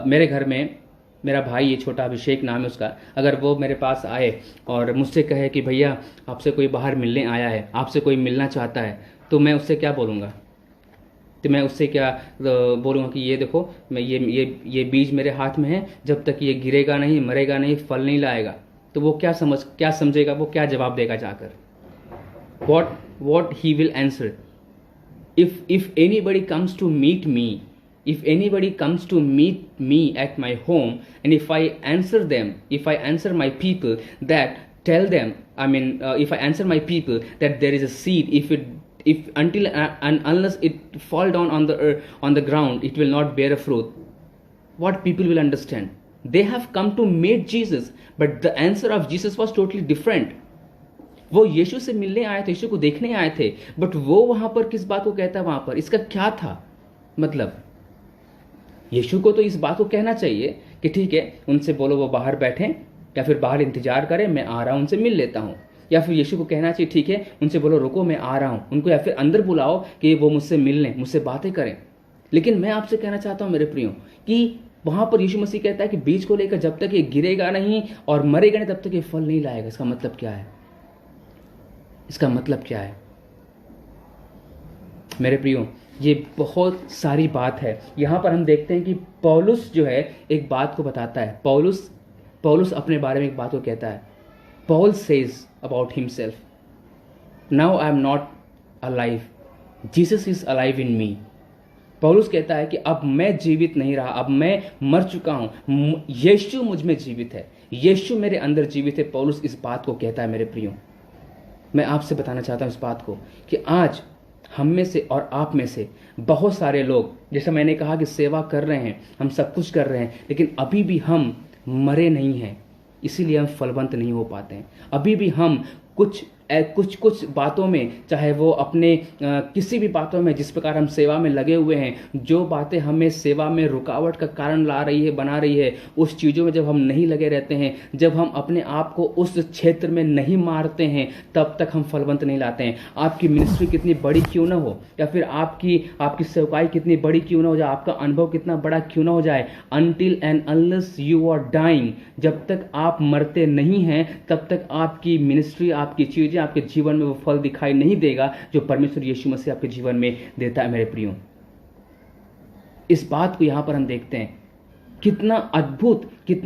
मेरे घर में मेरा भाई, ये छोटा अभिषेक नाम है उसका, अगर वो मेरे पास आए और मुझसे कहे कि भैया आपसे कोई बाहर मिलने आया है, आपसे कोई मिलना चाहता है, तो मैं उससे क्या बोलूँगा। तो मैं उससे क्या बोलूँगा कि ये देखो, मैं ये बीज मेरे हाथ में है, जब तक ये गिरेगा नहीं, मरेगा नहीं, फल नहीं लाएगा। तो वो क्या समझेगा, वो क्या जवाब देगा जाकर। what he will answer, if anybody comes to meet me, if anybody comes to meet me at my home, and if I answer my people that tell them, if I answer my people that there is a seed, if until and unless it fall down on the earth, on the ground, it will not bear a fruit, what people will understand? They have come to meet Jesus, but the answer of Jesus was totally different. वो यीशु से मिलने आए थे, यीशु को देखने आए थे, but वो वहां पर किस बात को कहता है, वहां पर इसका क्या था मतलब। यीशु को तो इस बात को कहना चाहिए कि ठीक है, उनसे बोलो वो बाहर बैठें या फिर बाहर इंतजार करें, मैं आ रहा हूं, उनसे मिल लेता हूं। या फिर यीशु को कहना चाहिए ठीक है, उनसे बोलो रुको मैं आ रहा हूं उनको, या फिर अंदर बुलाओ कि वो मुझसे मिल लें, मुझसे बातें करें। लेकिन मैं आपसे कहना चाहता हूं मेरे प्रियो कि वहां पर यीशु मसीह कहता है कि बीज को लेकर जब तक ये गिरेगा नहीं और मरेगा नहीं तब तक ये फल नहीं लाएगा। इसका मतलब क्या है? इसका मतलब क्या है मेरे प्रियो? ये बहुत सारी बात है। यहां पर हम देखते हैं कि पौलुस जो है एक बात को बताता है। पौलुस अपने बारे में एक बात को कहता है। Paul says about himself, now I am not alive, Jesus is alive in me। पौलुस कहता है कि अब मैं जीवित नहीं रहा, अब मैं मर चुका हूं, यीशु मुझ में जीवित है, यीशु मेरे अंदर जीवित है। पौलुस इस बात को कहता है मेरे प्रियो। मैं आपसे बताना चाहता हूं इस बात को कि आज हम में से और आप में से बहुत सारे लोग, जैसे मैंने कहा कि सेवा कर रहे हैं, हम सब कुछ कर रहे हैं, लेकिन अभी भी हम मरे नहीं हैं, इसीलिए हम फलवंत नहीं हो पाते हैं। अभी भी हम कुछ बातों में, चाहे वो अपने किसी भी बातों में, जिस प्रकार हम सेवा में लगे हुए हैं, जो बातें हमें सेवा में रुकावट का कारण ला रही है, बना रही है, उस चीज़ों में जब हम नहीं लगे रहते हैं, जब हम अपने आप को उस क्षेत्र में नहीं मारते हैं, तब तक हम फलवंत नहीं लाते हैं। आपकी मिनिस्ट्री कितनी बड़ी क्यों ना हो, या फिर आपकी सेवकाई कितनी बड़ी क्यों ना हो जाए, आपका अनुभव कितना बड़ा क्यों ना हो जाए, until and unless you are dying, जब तक आप मरते नहीं हैं तब तक आपकी मिनिस्ट्री, आपकी चीज़ें, आपके जीवन में वो फल दिखाई नहीं देगा जो परमेश्वर यीशु मसीह आपके जीवन में देता है मेरे प्रियो। इस बात को यहां पर हम देखते हैं। कितना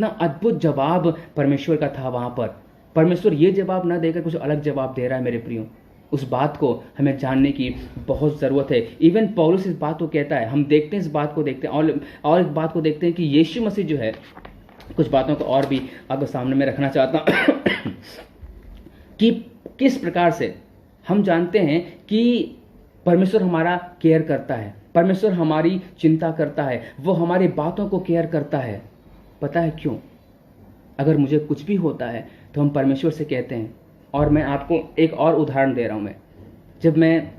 अद्भुत जवाब परमेश्वर का था वहां पर। परमेश्वर ये जवाब ना देकर कुछ अलग जवाब दे रहा है मेरे प्रियो। उस बात को हमें जानने की बहुत ज़रूरत है। इवन पौलुस इस बात को कहता है। हम देखते हैं, इस बात को देखते हैं और एक बात को देखते हैं कि यीशु मसीह जो है, कुछ बातों को और भी आपके सामने में रखना चाहता हूं कि किस प्रकार से हम जानते हैं कि परमेश्वर हमारा केयर करता है, परमेश्वर हमारी चिंता करता है, वो हमारी बातों को केयर करता है। पता है क्यों? अगर मुझे कुछ भी होता है तो हम परमेश्वर से कहते हैं। और मैं आपको एक और उदाहरण दे रहा हूं। जब मैं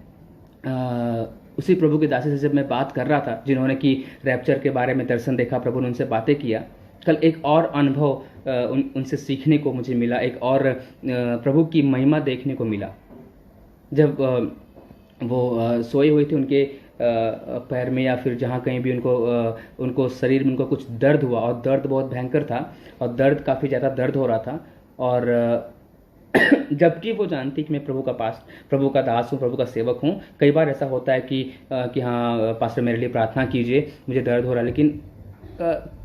उसी प्रभु के दासी से जब मैं बात कर रहा था, जिन्होंने कि रैप्चर के बारे में दर्शन देखा, प्रभु ने उनसे बातें किया, कल एक और अनुभव उनसे सीखने को मुझे मिला, एक और प्रभु की महिमा देखने को मिला। जब वो सोए हुए थे, उनके पैर में या फिर जहाँ कहीं भी उनको शरीर में उनको कुछ दर्द हुआ, और दर्द बहुत भयंकर था, और दर्द काफ़ी ज़्यादा दर्द हो रहा था। और जबकि वो जानती कि मैं प्रभु का दास हूँ, प्रभु का सेवक हूँ। कई बार ऐसा होता है कि हाँ पास्टर मेरे लिए प्रार्थना कीजिए, मुझे दर्द हो रहा है, लेकिन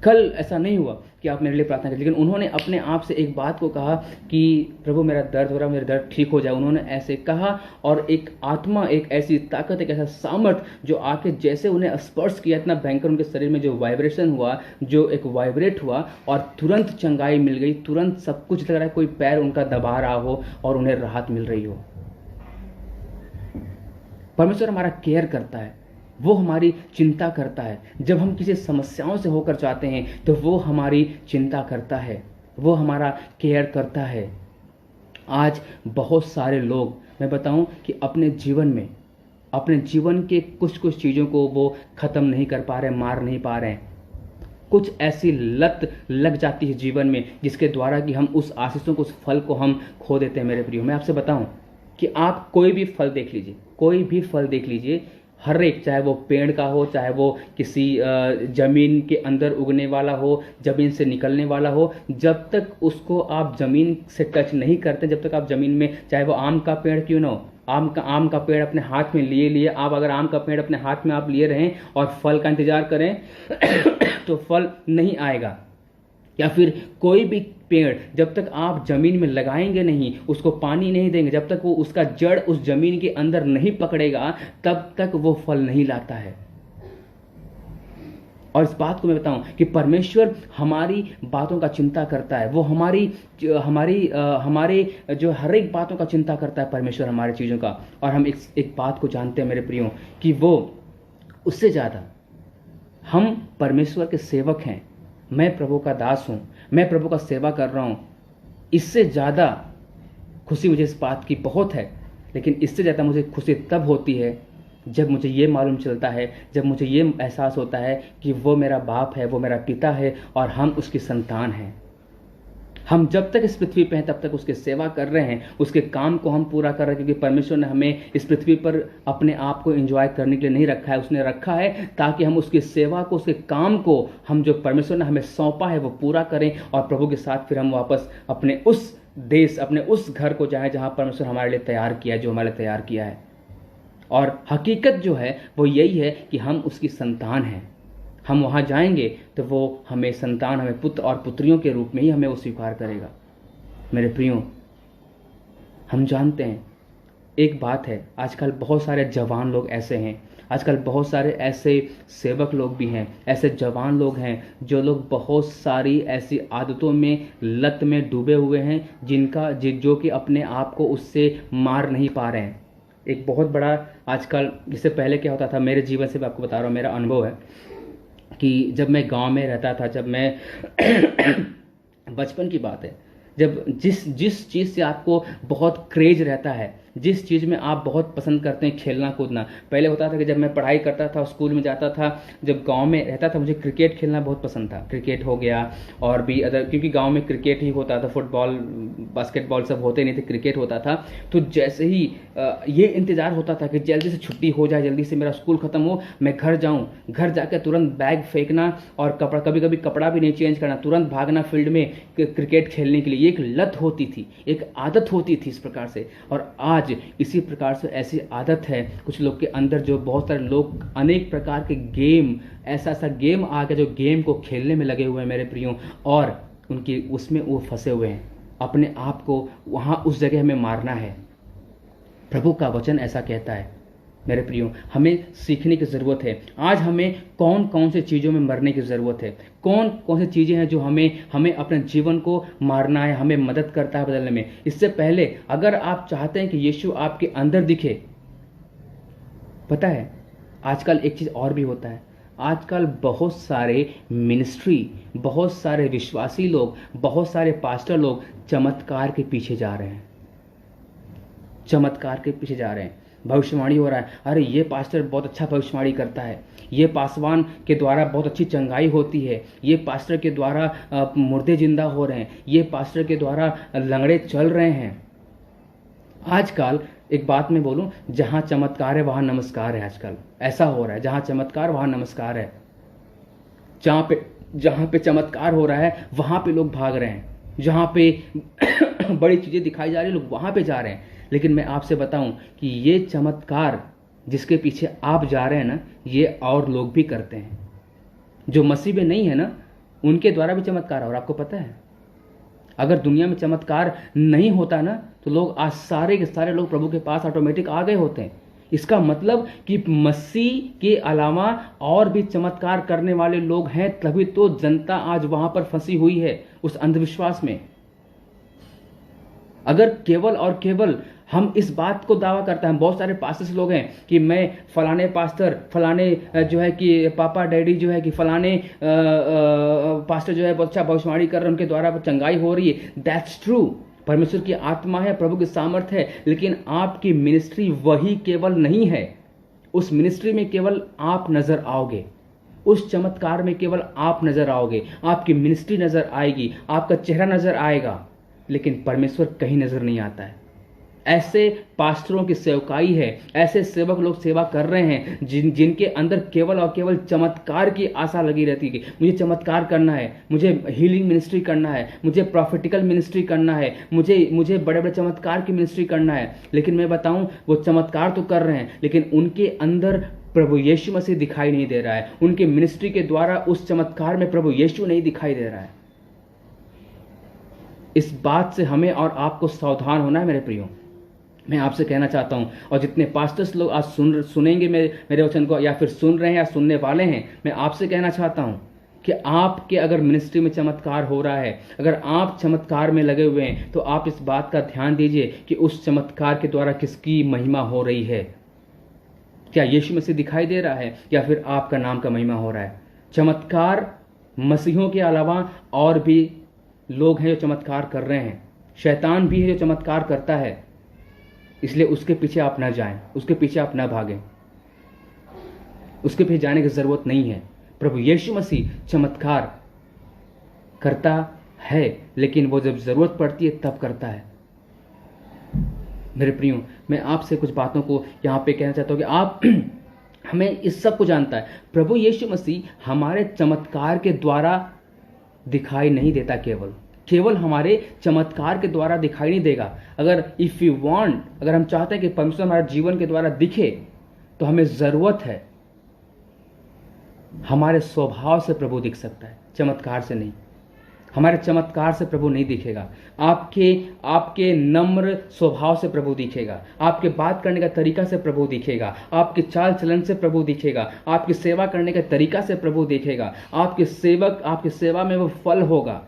कल ऐसा नहीं हुआ कि आप मेरे लिए प्रार्थना करें। लेकिन उन्होंने अपने आप से एक बात को कहा कि प्रभु मेरा दर्द हो रहा है, मेरा दर्द ठीक हो जाए। उन्होंने ऐसे कहा, और एक आत्मा, एक ऐसी ताकत, एक ऐसा सामर्थ जो आके जैसे उन्हें स्पर्श किया, इतना भयंकर उनके शरीर में जो वाइब्रेशन हुआ, जो एक वाइब्रेट हुआ, और तुरंत चंगाई मिल गई, तुरंत सब कुछ लग रहा है कोई पैर उनका दबा रहा हो और उन्हें राहत मिल रही हो। परमेश्वर हमारा केयर करता है, वो हमारी चिंता करता है। जब हम किसी समस्याओं से होकर जाते हैं तो वो हमारी चिंता करता है, वो हमारा केयर करता है। आज बहुत सारे लोग, मैं बताऊं कि अपने जीवन के कुछ चीज़ों को वो ख़त्म नहीं कर पा रहे, मार नहीं पा रहे हैं। कुछ ऐसी लत लग जाती है जीवन में जिसके द्वारा कि हम उस आशीषों को, उस फल को हम खो देते हैं मेरे प्रियो। मैं आपसे बताऊं कि आप कोई भी फल देख लीजिए, हर एक, चाहे वो पेड़ का हो, चाहे वो किसी जमीन के अंदर उगने वाला हो, जमीन से निकलने वाला हो, जब तक उसको आप जमीन से टच नहीं करते, जब तक आप जमीन में, चाहे वो आम का पेड़ क्यों ना हो, आम का पेड़ अपने हाथ में लिए आप अगर आम का पेड़ अपने हाथ में आप लिए रहें और फल का इंतजार करें तो फल नहीं आएगा। या फिर कोई भी पेड़ जब तक आप जमीन में लगाएंगे नहीं, उसको पानी नहीं देंगे, जब तक वो उसका जड़ उस जमीन के अंदर नहीं पकड़ेगा, तब तक वो फल नहीं लाता है। और इस बात को मैं बताऊं कि परमेश्वर हमारी बातों का चिंता करता है। वो हमारे जो हर एक बातों का चिंता करता है परमेश्वर, हमारी चीज़ों का। और हम एक बात को जानते हैं मेरे प्रियो कि वो उससे ज़्यादा, हम परमेश्वर के सेवक हैं, मैं प्रभु का दास हूं, मैं प्रभु का सेवा कर रहा हूं। इससे ज़्यादा खुशी मुझे इस बात की बहुत है, लेकिन इससे ज़्यादा मुझे खुशी तब होती है जब मुझे ये मालूम चलता है, जब मुझे ये एहसास होता है कि वो मेरा बाप है, वो मेरा पिता है और हम उसकी संतान हैं। हम जब तक इस पृथ्वी पे हैं तब तक उसकी सेवा कर रहे हैं, उसके काम को हम पूरा कर रहे हैं, क्योंकि परमेश्वर ने हमें इस पृथ्वी पर अपने आप को एंजॉय करने के लिए नहीं रखा है। उसने रखा है ताकि हम उसकी सेवा को, उसके काम को, हम जो परमेश्वर ने हमें सौंपा है वो पूरा करें और प्रभु के साथ फिर हम वापस अपने उस देश, अपने उस घर को जाएं जहां परमेश्वर हमारे लिए तैयार किया है, जो हमारे लिए तैयार किया है। और हकीकत जो है वो यही है कि हम उसकी संतान हैं। हम वहां जाएंगे तो वो हमें संतान, हमें पुत्र और पुत्रियों के रूप में ही हमें वो स्वीकार करेगा। मेरे प्रियो, हम जानते हैं एक बात है, आजकल बहुत सारे जवान लोग ऐसे हैं, आजकल बहुत सारे ऐसे सेवक लोग भी हैं, ऐसे जवान लोग हैं जो लोग बहुत सारी ऐसी आदतों में, लत में डूबे हुए हैं जो कि अपने आप को उससे मार नहीं पा रहे हैं। एक बहुत बड़ा आजकल, जिससे पहले क्या होता था, मेरे जीवन से मैं आपको बता रहा हूँ, मेरा अनुभव है कि जब मैं गांव में रहता था, जब मैं बचपन की बात है, जब जिस चीज़ से आपको बहुत क्रेज रहता है, जिस चीज़ में आप बहुत पसंद करते हैं खेलना कूदना। पहले होता था कि जब मैं पढ़ाई करता था, स्कूल में जाता था, जब गांव में रहता था, मुझे क्रिकेट खेलना बहुत पसंद था। क्रिकेट हो गया और भी अदर, क्योंकि गांव में क्रिकेट ही होता था, फुटबॉल बास्केटबॉल सब होते नहीं थे, क्रिकेट होता था। तो जैसे ही ये इंतज़ार होता था कि जल्दी से छुट्टी हो जाए, जल्दी से मेरा स्कूल ख़त्म हो, मैं घर जाऊँ, घर जाकर तुरंत बैग फेंकना और कपड़ा, कभी कभी कपड़ा भी नहीं चेंज करना, तुरंत भागना फील्ड में क्रिकेट खेलने के लिए। ये एक लत होती थी, एक आदत होती थी इस प्रकार से। और आज इसी प्रकार से ऐसी आदत है कुछ लोग के अंदर, जो बहुत सारे लोग अनेक प्रकार के गेम, ऐसा गेम आ गया जो गेम को खेलने में लगे हुए हैं मेरे प्रियो, और उनकी उसमें वो फंसे हुए हैं। अपने आप को वहां उस जगह में मारना है। प्रभु का वचन ऐसा कहता है मेरे प्रियो, हमें सीखने की ज़रूरत है। आज हमें कौन कौन से चीज़ों में मरने की ज़रूरत है, कौन कौन सी चीज़ें हैं जो हमें अपने जीवन को मारना है, हमें मदद करता है बदलने में। इससे पहले अगर आप चाहते हैं कि यीशु आपके अंदर दिखे, पता है आजकल एक चीज़ और भी होता है, आजकल बहुत सारे मिनिस्ट्री, बहुत सारे विश्वासी लोग, बहुत सारे पास्टर लोग चमत्कार के पीछे जा रहे हैं, चमत्कार के पीछे जा रहे हैं। भविष्यवाणी हो रहा है, अरे ये पास्टर बहुत अच्छा भविष्यवाणी करता है, ये पासवान के द्वारा बहुत अच्छी चंगाई होती है, ये पास्टर के द्वारा मुर्दे जिंदा हो रहे हैं, ये पास्टर के द्वारा लंगड़े चल रहे हैं। आजकल एक बात मैं बोलूं, जहां चमत्कार है वहां नमस्कार है। आजकल ऐसा हो रहा है, जहां चमत्कार वहां नमस्कार है। जहां पे चमत्कार हो रहा है वहां पे लोग भाग रहे हैं, जहां पे बड़ी चीजें दिखाई जा रही है लोग वहां पे जा रहे हैं। लेकिन मैं आपसे बताऊं कि ये चमत्कार जिसके पीछे आप जा रहे हैं ना, ये और लोग भी करते हैं। जो मसीह में नहीं है ना, उनके द्वारा भी चमत्कार हो रहा है। आपको पता है, अगर दुनिया में चमत्कार नहीं होता ना, तो लोग आज सारे के सारे लोग प्रभु के पास ऑटोमेटिक आ गए होते हैं। इसका मतलब कि मसीह के अलावा और भी चमत्कार करने वाले लोग हैं, तभी तो जनता आज वहां पर फंसी हुई है उस अंधविश्वास में। अगर केवल और केवल हम इस बात को दावा करते हैं, बहुत सारे पास्टर्स लोग हैं कि मैं फलाने पास्टर, फलाने जो है कि पापा डैडी जो है कि फलाने पास्टर जो है बहुत अच्छा भविष्यवाणी कर रहे हैं, उनके द्वारा चंगाई हो रही है। दैट्स ट्रू, परमेश्वर की आत्मा है, प्रभु की सामर्थ है, लेकिन आपकी मिनिस्ट्री वही केवल नहीं है। उस मिनिस्ट्री में केवल आप नजर आओगे, उस चमत्कार में केवल आप नजर आओगे, आपकी मिनिस्ट्री नजर आएगी, आपका चेहरा नजर आएगा, लेकिन परमेश्वर कहीं नजर नहीं आता है। ऐसे पास्टरों की सेवकाई है, ऐसे सेवक लोग सेवा कर रहे हैं जिनके अंदर केवल और केवल चमत्कार की आशा लगी रहती है। मुझे चमत्कार करना है, मुझे हीलिंग मिनिस्ट्री करना है, मुझे प्रॉफिटिकल मिनिस्ट्री करना है, मुझे बड़े बड़े चमत्कार की मिनिस्ट्री करना है। लेकिन मैं बताऊं, वो चमत्कार तो कर रहे हैं, लेकिन उनके अंदर प्रभु यीशु मसीह दिखाई नहीं दे रहा है। उनके मिनिस्ट्री के द्वारा उस चमत्कार में प्रभु यीशु नहीं दिखाई दे रहा है। इस बात से हमें और आपको सावधान होना है मेरे प्रियो। मैं आपसे कहना चाहता हूं, और जितने पास्टर्स लोग आज सुनेंगे मेरे वचन को, या फिर सुन रहे हैं या सुनने वाले हैं, मैं आपसे कहना चाहता हूं कि आपके अगर मिनिस्ट्री में चमत्कार हो रहा है, अगर आप चमत्कार में लगे हुए हैं, तो आप इस बात का ध्यान दीजिए कि उस चमत्कार के द्वारा किसकी महिमा हो रही है। क्या यीशु मसीह दिखाई दे रहा है, या फिर आपका नाम का महिमा हो रहा है? चमत्कार मसीहों के अलावा और भी लोग हैं जो चमत्कार कर रहे हैं। शैतान भी है जो चमत्कार करता है, इसलिए उसके पीछे आप ना जाएं, उसके पीछे आप ना भागें। उसके पीछे जाने की जरूरत नहीं है। प्रभु यीशु मसीह चमत्कार करता है, लेकिन वो जब जरूरत पड़ती है तब करता है। मेरे प्रियो, मैं आपसे कुछ बातों को यहाँ पे कहना चाहता हूँ कि आप हमें इस सब को जानता है। प्रभु यीशु मसीह हमारे चमत्कार के द्वारा दिखाई नहीं देता, केवल हमारे चमत्कार के द्वारा दिखाई नहीं देगा। अगर इफ यू वांट, अगर हम चाहते हैं कि परमेश्वर हमारे जीवन के द्वारा दिखे, तो हमें जरूरत है हमारे स्वभाव से प्रभु दिख सकता है, चमत्कार से नहीं। हमारे चमत्कार से प्रभु नहीं दिखेगा, आपके नम्र स्वभाव से प्रभु दिखेगा, आपके बात करने का तरीका से प्रभु दिखेगा, आपके चाल चलन से प्रभु दिखेगा, आपकी सेवा करने का तरीका से प्रभु दिखेगा, आपकी सेवा में वो फल होगा।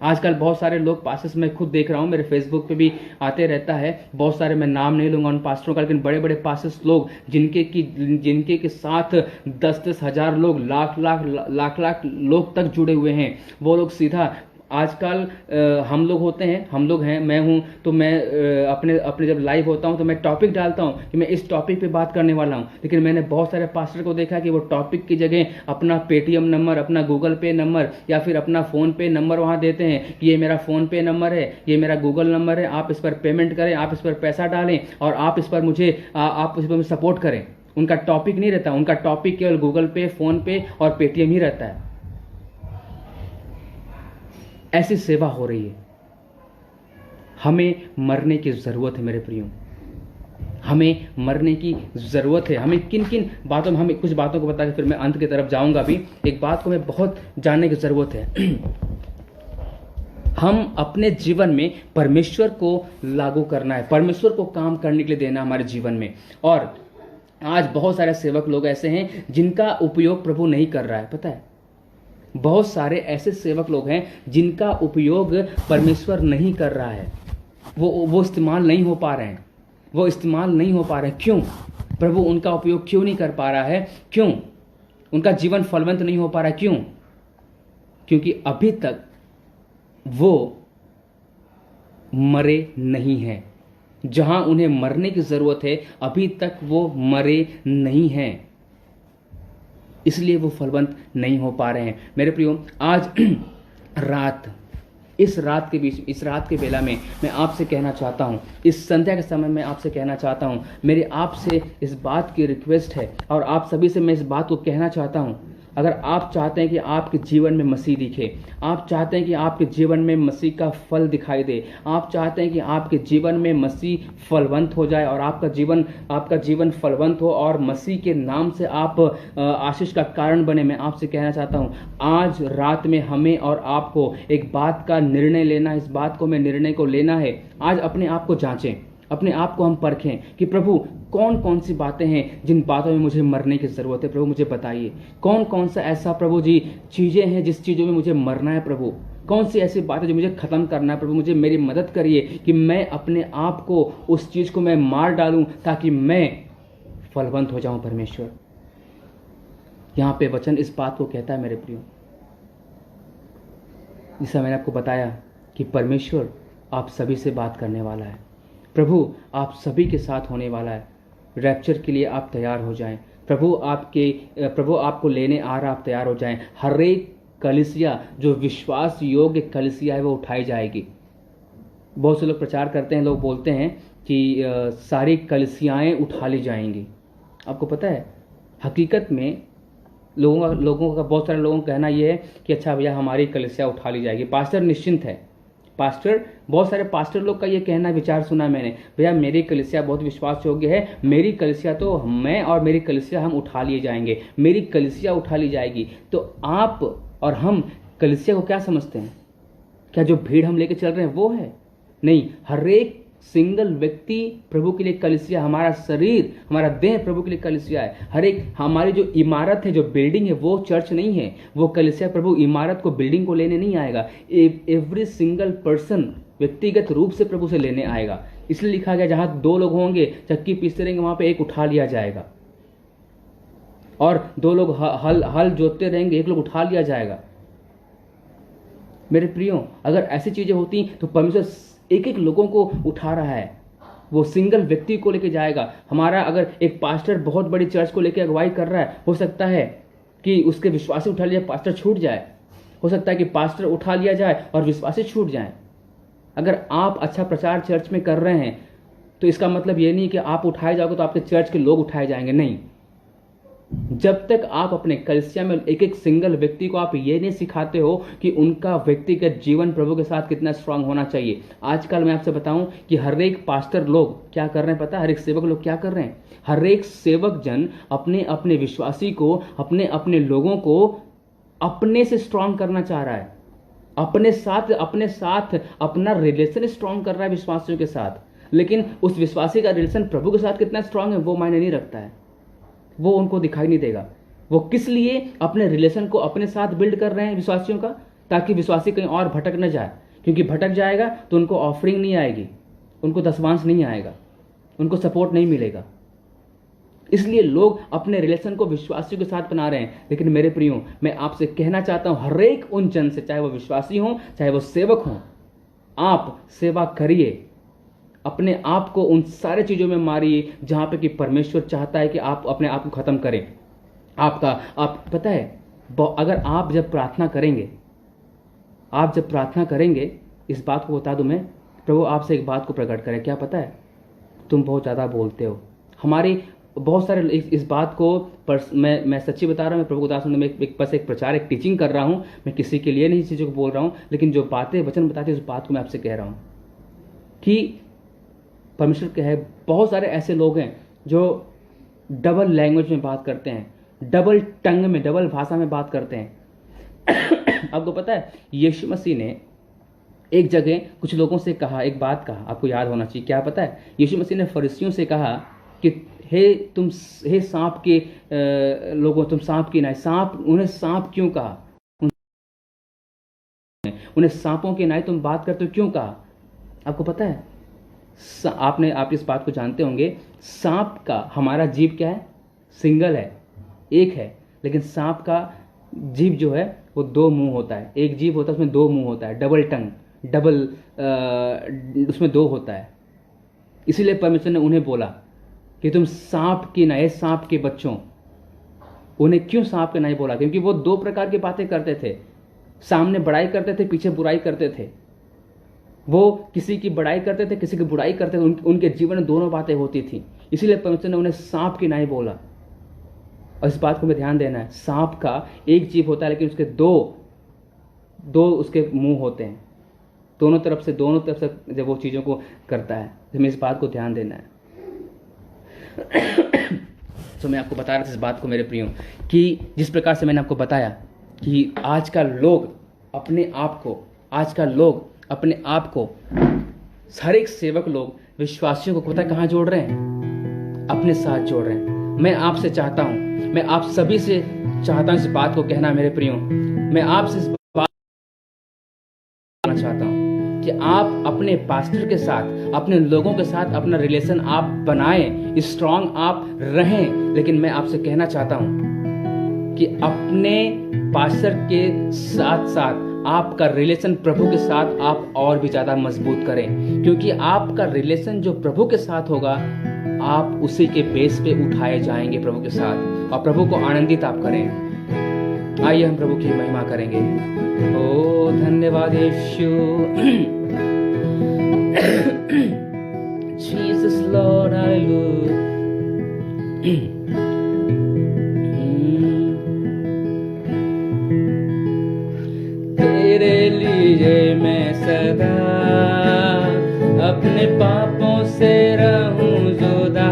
आजकल बहुत सारे लोग पास्टर्स, मैं खुद देख रहा हूँ, मेरे फेसबुक पे भी आते रहता है बहुत सारे, मैं नाम नहीं लूंगा उन पास्टरों का, लेकिन बड़े बड़े पास्टर्स लोग जिनके के साथ 10-10 हजार लोग, लाख लोग तक जुड़े हुए हैं, वो लोग सीधा आजकल हम लोग हैं, मैं हूं, तो मैं अपने जब लाइव होता हूं तो मैं टॉपिक डालता हूं कि मैं इस टॉपिक पे बात करने वाला हूं, लेकिन मैंने बहुत सारे पास्टर को देखा कि वो टॉपिक की जगह अपना पेटीएम नंबर, अपना गूगल पे नंबर या फिर अपना फोन पे नंबर वहां देते हैं कि ये मेरा फोन पे नंबर है, ये मेरा गूगल नंबर है, आप इस पर पेमेंट करें, आप इस पर पैसा डालें और आप इस पर सपोर्ट करें। उनका टॉपिक नहीं रहता, उनका टॉपिक केवल गूगल पे, फोन पे और पेटीएम ही रहता है। ऐसी सेवा हो रही है। हमें मरने की जरूरत है मेरे प्रियो, हमें मरने की जरूरत है। हमें किन किन बातों में, हमें कुछ बातों को बता के फिर मैं अंत की तरफ जाऊंगा। भी एक बात को हमें बहुत जानने की जरूरत है। हम अपने जीवन में परमेश्वर को लागू करना है, परमेश्वर को काम करने के लिए देना हमारे जीवन में। और आज बहुत सारे सेवक लोग ऐसे हैं जिनका उपयोग प्रभु नहीं कर रहा है, पता है। बहुत सारे ऐसे सेवक लोग हैं जिनका उपयोग परमेश्वर नहीं कर रहा है, वो इस्तेमाल नहीं हो पा रहे हैं, वो इस्तेमाल नहीं हो पा रहे हैं। क्यों? प्रभु उनका उपयोग क्यों नहीं कर पा रहा है? क्यों उनका जीवन फलवंत नहीं हो पा रहा है? क्यों? क्योंकि अभी तक वो मरे नहीं हैं। जहां उन्हें मरने की जरूरत है अभी तक वो मरे नहीं हैं, इसलिए वो फलवंत नहीं हो पा रहे हैं। मेरे प्रियो, आज इस रात के बेला में मैं आपसे कहना चाहता हूं, इस संध्या के समय में आपसे कहना चाहता हूं, मेरे आपसे इस बात की रिक्वेस्ट है और आप सभी से मैं इस बात को कहना चाहता हूं। अगर आप चाहते हैं कि आपके जीवन में मसीह दिखे, आप चाहते हैं कि आपके जीवन में मसीह का फल दिखाई दे, आप चाहते हैं कि आपके जीवन में मसीह फलवंत हो जाए और आपका जीवन फलवंत हो और मसीह के नाम से आप आशीष का कारण बने, मैं आपसे कहना चाहता हूं, आज रात में हमें और आपको एक बात का निर्णय लेना है। इस बात को निर्णय को लेना है। आज अपने आप को जांचें, अपने आप को हम परखें कि प्रभु कौन कौन सी बातें हैं जिन बातों में मुझे मरने की जरूरत है। प्रभु मुझे बताइए कौन कौन सा ऐसा प्रभु जी चीजें हैं जिस चीजों में मुझे मरना है। प्रभु कौन सी ऐसी बातें जो मुझे खत्म करना है। प्रभु मुझे मेरी मदद करिए कि मैं अपने आप को उस चीज को मैं मार डालूं ताकि मैं फलवंत हो जाऊं। परमेश्वर यहां पे वचन इस बात को कहता है मेरे प्रियो, जैसा मैंने आपको बताया कि परमेश्वर आप सभी से बात करने वाला है। प्रभु आप सभी के साथ होने वाला है। रैप्चर के लिए आप तैयार हो जाएं। प्रभु आपको लेने आ रहा, आप तैयार हो जाएं। हर एक कलीसिया जो विश्वास योग्य कलीसिया है वो उठाई जाएगी। बहुत से लोग प्रचार करते हैं, लोग बोलते हैं कि सारी कलीसियाएं उठा ली जाएंगी। आपको पता है हकीकत में लोगों का बहुत सारे लोगों का कहना यह है कि अच्छा भैया हमारी कलीसिया उठा ली जाएगी। पास्टर निश्चिंत है, बहुत सारे पास्टर लोग का ये कहना विचार सुना मैंने, भैया मेरी कलीसिया बहुत विश्वास योग्य है, मेरी कलीसिया तो मैं और मेरी कलीसिया हम उठा लिए जाएंगे, मेरी कलीसिया उठा ली जाएगी। तो आप और हम कलीसिया को क्या समझते हैं? क्या जो भीड़ हम लेके चल रहे हैं वो है? नहीं, हर एक सिंगल व्यक्ति प्रभु के लिए कलीसिया, हमारा शरीर, हमारा देह प्रभु के लिए कलीसिया है। हर एक हमारी जो इमारत है, जो बिल्डिंग है, वो चर्च नहीं है, वो कलीसिया। प्रभु इमारत को, बिल्डिंग को लेने नहीं आएगा। एवरी सिंगल पर्सन व्यक्तिगत रूप से प्रभु से लेने आएगा। इसलिए लिखा गया जहां 2 लोग होंगे चक्की पीसते रहेंगे वहां पे एक उठा लिया जाएगा, और 2 लोग हल जोतते रहेंगे, 1 लोग उठा लिया जाएगा। मेरे प्रियो, अगर ऐसी चीजें होती तो परमेश्वर एक लोगों को उठा रहा है। वो सिंगल व्यक्ति को लेके जाएगा। हमारा अगर एक पास्टर बहुत बड़ी चर्च को लेके अगुवाई कर रहा है, हो सकता है कि उसके विश्वासी उठा लिया, पास्टर छूट जाए। हो सकता है कि पास्टर उठा लिया जाए और विश्वासी छूट जाए। अगर आप अच्छा प्रचार चर्च में कर रहे हैं तो इसका मतलब ये नहीं कि आप उठाए जाओगे तो आपके चर्च के लोग उठाए जाएंगे, नहीं। जब तक आप अपने कलीसिया में एक एक सिंगल व्यक्ति को आप ये नहीं सिखाते हो कि उनका व्यक्तिगत जीवन प्रभु के साथ कितना स्ट्रांग होना चाहिए। आजकल मैं आपसे बताऊं कि हर एक पास्टर लोग क्या कर रहे हैं पता है? हर एक सेवक लोग क्या कर रहे हैं? हर एक सेवक जन अपने अपने विश्वासी को, अपने अपने लोगों को अपने से स्ट्रांग करना चाह रहा है। अपने साथ अपना रिलेशन स्ट्रांग कर रहा है विश्वासियों के साथ। लेकिन उस विश्वासी का रिलेशन प्रभु के साथ कितना स्ट्रांग है वो मायने नहीं रखता है, वो उनको दिखाई नहीं देगा। वो किस लिए अपने रिलेशन को अपने साथ बिल्ड कर रहे हैं विश्वासियों का? ताकि विश्वासी कहीं और भटक न जाए, क्योंकि भटक जाएगा तो उनको ऑफरिंग नहीं आएगी, उनको दशमांश नहीं आएगा, उनको सपोर्ट नहीं मिलेगा। इसलिए लोग अपने रिलेशन को विश्वासियों के साथ बना रहे हैं। लेकिन मेरे प्रियो, मैं आपसे कहना चाहता हूं हर एक उन जन से, चाहे वो विश्वासी हो चाहे वो सेवक हो, आप सेवा करिए। अपने आप को उन सारे चीजों में मारिए जहां पे कि परमेश्वर चाहता है कि आप अपने आप को खत्म करें। आप पता है, अगर आप जब प्रार्थना करेंगे, इस बात को बता दूं मैं, प्रभु आपसे एक बात को प्रकट करे। क्या पता है? तुम बहुत ज्यादा बोलते हो। हमारी बहुत सारे इस बात को मैं सच्ची बता रहा हूँ, मैं प्रभु दास में बस एक प्रचार, एक टीचिंग कर रहा हूँ। मैं किसी के लिए नहीं चीज़ों को बोल रहा हूँ, लेकिन जो बातें वचन बताते हैं उस बात को मैं आपसे कह रहा हूँ कि परमेश्वर के है बहुत सारे ऐसे लोग हैं जो डबल लैंग्वेज में बात करते हैं, डबल टंग में, डबल भाषा में बात करते हैं। आपको पता है यीशु मसीह ने एक जगह कुछ लोगों से कहा, एक बात कहा, आपको याद होना चाहिए। क्या पता है? यीशु मसीह ने फरीसियों से कहा कि हे सांप के लोगों, तुम सांप की नाई। उन्हें सांप क्यों कहा? उन्हें सांपों के नाई तुम बात करते हो क्यों कहा? आपको पता है? आप इस बात को जानते होंगे, सांप का हमारा जीभ क्या है? सिंगल है, एक है। लेकिन सांप का जीभ जो है वो दो मुंह होता है। एक जीभ होता है, उसमें दो मुंह होता है, डबल टंग, उसमें दो होता है। इसीलिए परमेश्वर ने उन्हें बोला कि तुम सांप की नाई, सांप के बच्चों। उन्हें क्यों सांप के नाई बोला? क्योंकि वो दो प्रकार की बातें करते थे। सामने बड़ाई करते थे, पीछे बुराई करते थे। वो किसी की बड़ाई करते थे, किसी की बुराई करते थे। उनके जीवन में दोनों बातें होती थी। इसीलिए परमेश्वर ने उन्हें सांप की नाई बोला। और इस बात को भी ध्यान देना है, सांप का एक जीभ होता है लेकिन उसके दो उसके मुंह होते हैं। दोनों तरफ से जब वो चीजों को करता है, हमें इस बात को ध्यान देना है। तो मैं आपको बता रहा था इस बात को मेरे प्रियो, कि जिस प्रकार से मैंने आपको बताया कि आजकल लोग अपने आप को हर एक सेवक लोग विश्वासियों को पता कहाँ जोड़ रहे हैं? अपने साथ जोड़ रहे हैं। मैं आपसे चाहता हूं, मैं आप सभी से चाहता हूं इस बात को कहना मेरे प्रियो, मैं आपसे इस बात कहना चाहता हूं कि आप अपने पास्टर के साथ, अपने लोगों के साथ अपना रिलेशन आप बनाएं, स्ट्रांग आप रहें। लेकिन मैं आपसे कहना चाहता हूं कि अपने पास्टर के साथ साथ आपका रिलेशन प्रभु के साथ आप और भी ज्यादा मजबूत करें, क्योंकि आपका रिलेशन जो प्रभु के साथ होगा, आप उसी के बेस पे उठाए जाएंगे प्रभु के साथ, और प्रभु को आनंदित आप करें। आइए हम प्रभु की महिमा करेंगे। ओ धन्यवाद यीशु। Jesus Lord hallelujah. तेरे लिए मैं सदा अपने पापों से रहूं जुदा।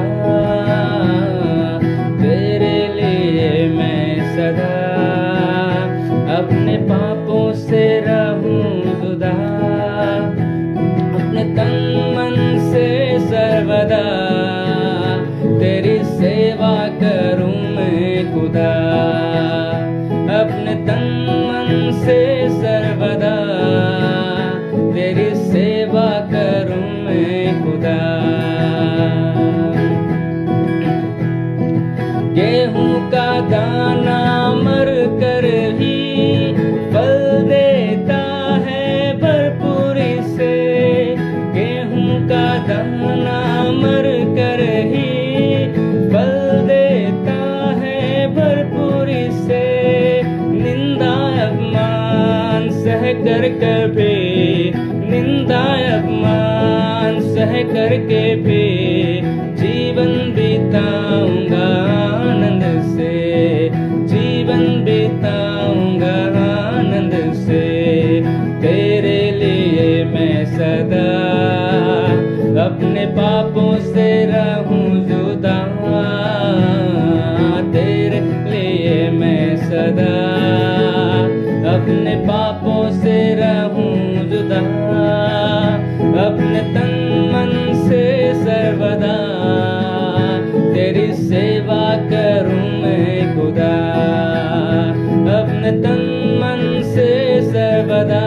तेरे लिए मैं सदा अपने पापों से रहूं जुदा। अपने तन मन से सर्वदा तेरी सेवा करूं मैं खुदा। अपने तन मन से सर्वदा तेरी सेवा करूं मैं खुदा। गेहूं का दाना मर कर ही फल देता है भरपूरी से। गेहूं का दाना कर कभी निंदा अपमान सह करके भी जीवन बिताऊंगा आनंद से, जीवन बिताऊंगा आनंद से। तेरे लिए मैं सदा अपने पापों से रहूं जुदा, तेरे लिए मैं सदा अपने पापों से रहूं जुदा। अपने तन मन से सर्वदा तेरी सेवा करूं मैं खुदा, अपने तन मन से सर्वदा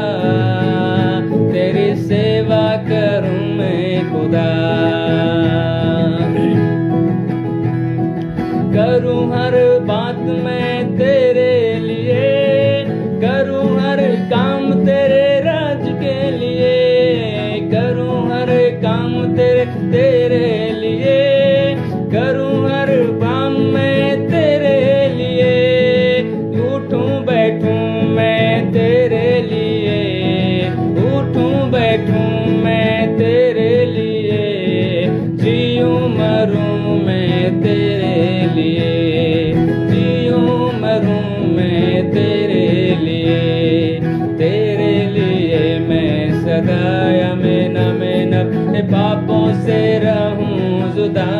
तेरी सेवा करूं मैं खुदा। करूं हर बात मैं तेरे लिए, करूं हर काम तेरे राज के लिए, करूं हर काम तेरे लिए, करूं हर काम मैं तेरे लिए। उठूं बैठूं मैं तेरे लिए, उठूं बैठूं मैं तेरे लिए, जीऊं मरूं मैं तेरे लिए, जीऊं मरूं मैं तेरे लिए। तेरे लिए मैं सदा अमीन अमीन अपने पापों से रहूं जुदा,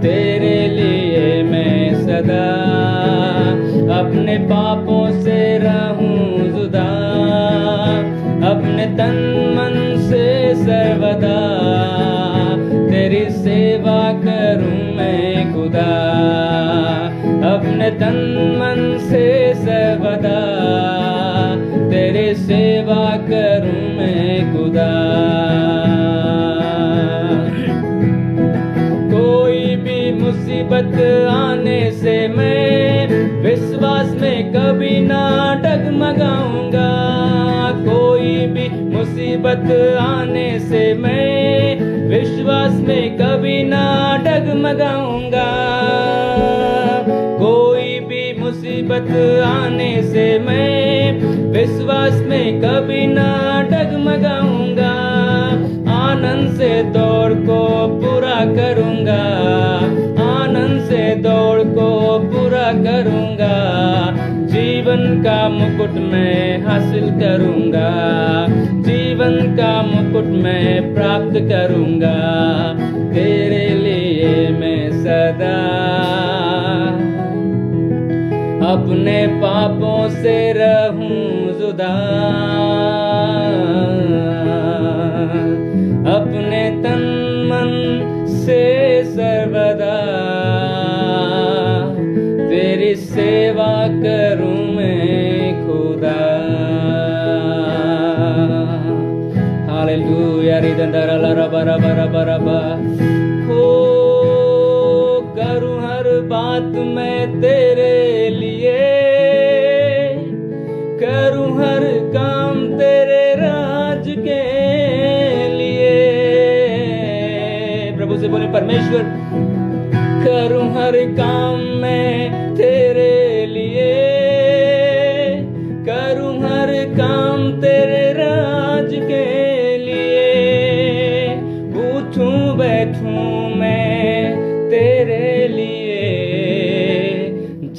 तेरे लिए मैं सदा अपने पापों से रहूं जुदा। अपने तन मन से सर्वदा तेरी सेवा करूं मैं खुदा, अपने तन मन से सर्वदा तेरी सेवा करूं मैं खुदा। कोई भी मुसीबत आने से मैं विश्वास में कभी ना डगमगाऊंगा, कोई भी मुसीबत आने से मैं विश्वास में कभी ना डगमगाऊंगा। कोई भी मुसीबत आने से मैं विश्वास में कभी ना डगमगाऊंगा। आनंद से दौड़ को पूरा करूंगा, आनंद से दौड़ को पूरा करूंगा। जीवन का मुकुट मैं हासिल करूंगा, जीवन का मुकुट मैं प्राप्त करूंगा। तेरे लिए मैं सदा अपने पापों से रहूं जुदा, अपने तन मन से सर्वदा तेरी सेवा करूं मैं खुदा। हालेलुया रिदंदरा रबा रबा रबा रबा। हो करूं हर बात मैं तेरे लिए, करूं हर काम तेरे राज के लिए। प्रभु से बोले परमेश्वर करूं हर काम मैं तेरे लिए, करूं हर काम तेरे राज के लिए। उठूं बैठूं मैं तेरे लिए,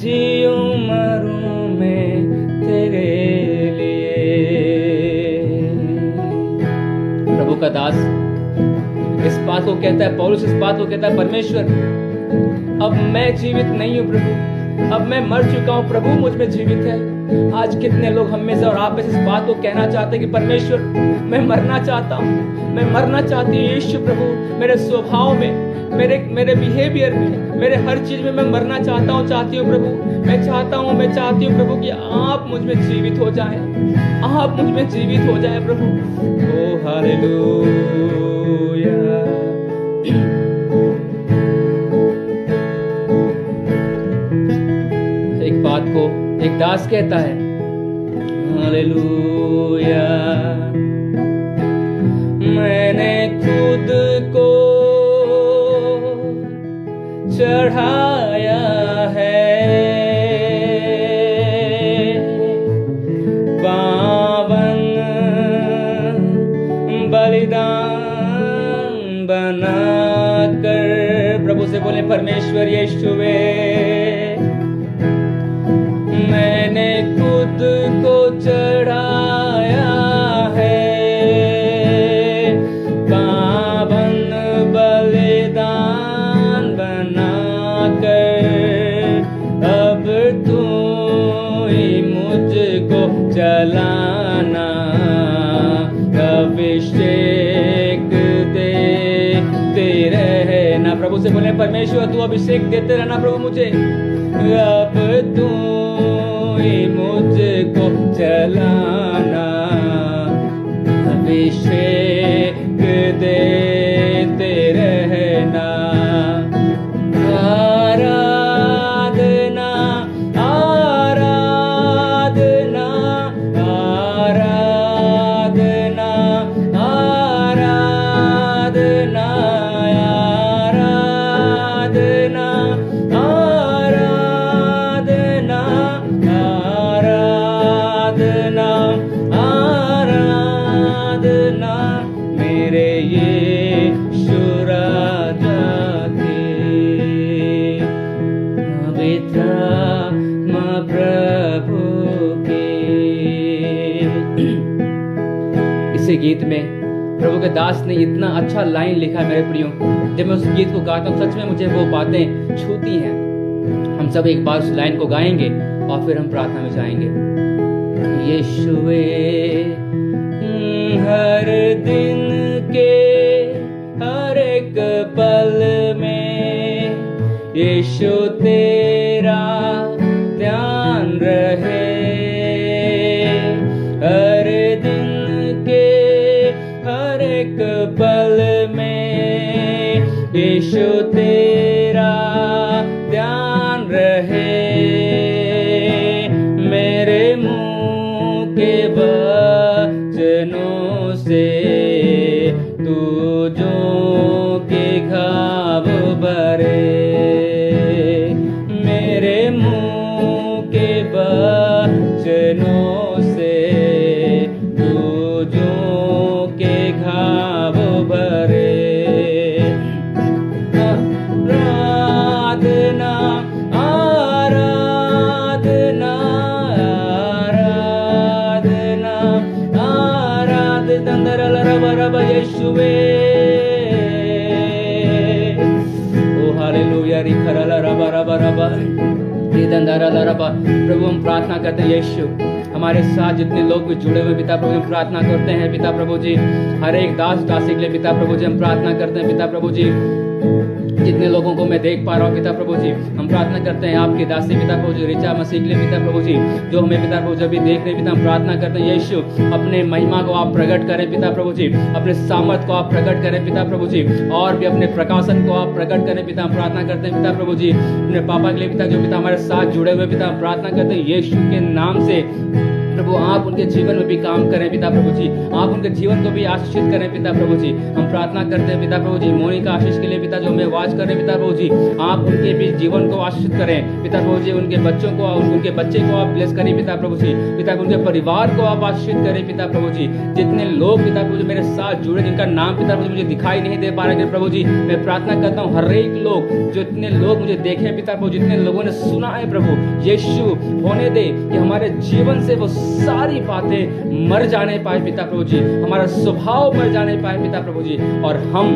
जीऊं मरूं मैं तेरे लिए। प्रभु का दास इस बात को कहता है, पौलुस इस बात को कहता है, परमेश्वर अब मैं जीवित नहीं हूं प्रभु, अब मैं मर चुका हूं प्रभु, मुझ में जीवित है। आज कितने लोग हम में से और आप में से इस बात को कहना चाहते हैं कि परमेश्वर मैं मरना चाहता हूं, मैं मरना चाहती हूँ यीशु प्रभु, मेरे स्वभाव में, मेरे बिहेवियर में, मेरे हर चीज में मैं मरना चाहता हूँ, चाहती हूँ प्रभु। मैं चाहती हूँ प्रभु कि आप मुझ में जीवित हो जाएं, आप मुझ में जीवित हो जाएं प्रभु। ओ हालेलुया। एक बात को एक दास कहता है, हालेलुया, मैंने खुद को चढ़ाया है परमेश्वर तू अभिषेक देते रहना प्रभु मुझे। अब तू ही मुझको चलाना, अभिषेक देते रहना। आराधना आराधना आराधना आराधना आराधना आराधना आराधना आराधना मेरे यीशु राजा की। पवित्र आत्मा प्रभु की। इसी गीत में प्रभु के दास ने इतना अच्छा लाइन लिखा है मेरे प्रियो। जब मैं उस गीत को गाता हूँ सच में मुझे वो बातें छूती हैं। हम सब एक बार उस लाइन को गाएंगे और फिर हम प्रार्थना में जाएंगे। यीशुए हर दिन के हर एक पल में यीशु तेरा ध्यान रहे। हर दिन के हर एक पल में यीशु तेरा ध्यान रहे। मेरे मुंह के वचनों से तू जो के घाव भरे। मेरे मुंह के वचनों से तू जो के घाव भरे। आराधना आराधना आराधना आराधना रब यीशुवे। ओ हालेलुया रिखरला रबा रबा रबा रिदंदरला रबा। प्रभु हम प्रार्थना करते हैं यीशु हमारे साथ जितने लोग भी जुड़े हुए पिता प्रभु हम प्रार्थना करते हैं पिता प्रभु जी। हर एक दास दासी के लिए पिता प्रभु जी हम प्रार्थना करते हैं पिता प्रभु जी। जितने लोगों को मैं देख पा रहा हूँ पिता प्रभु जी हम प्रार्थना करते हैं आपकी दासी पिता प्रभु जी ऋचा मसीह के लिए पिता प्रभु जी जो हमें पिता प्रभु जी अभी देख रहे पिता हम प्रार्थना करते हैं यीशु अपने महिमा को आप प्रकट करें पिता प्रभु जी। अपने सामर्थ को आप प्रकट करें पिता प्रभु जी और भी अपने प्रकाशन को आप प्रकट करें पिता हम प्रार्थना करते हैं पिता प्रभु जी। अपने पापा के लिए पिता जो पिता हमारे साथ जुड़े हुए पिता हम प्रार्थना करते हैं यीशु के नाम से प्रभु आप उनके जीवन में भी काम करें पिता प्रभु जी। आप उनके जीवन को भी आशीषित करें पिता प्रभु जी। हम प्रार्थना करते हैं पिता प्रभु जी मोनिका आशीष के लिए पिता जो हमें आवाज करें पिता प्रभु जी। आप उनके भी जीवन को आशीषित करें पिता प्रभु जी। उनके बच्चों को उनके बच्चे को आप ब्लेस करें पिता प्रभु जी। पिता उनके परिवार को आप आशीषित करें पिता प्रभु जी। जितने लोग पिता प्रभु जी मेरे साथ जुड़े जिनका नाम पिता प्रभु जी मुझे दिखाई नहीं दे पा रहे प्रभु जी मैं प्रार्थना करता हूँ हर एक लोग जो इतने लोग मुझे देखे पिता प्रभु जितने लोगों ने सुना है प्रभु यीशु होने दे कि हमारे जीवन से वो सारी बातें मर जाने पाए पिता प्रभु जी। हमारा स्वभाव मर जाने पाए पिता प्रभु जी और हम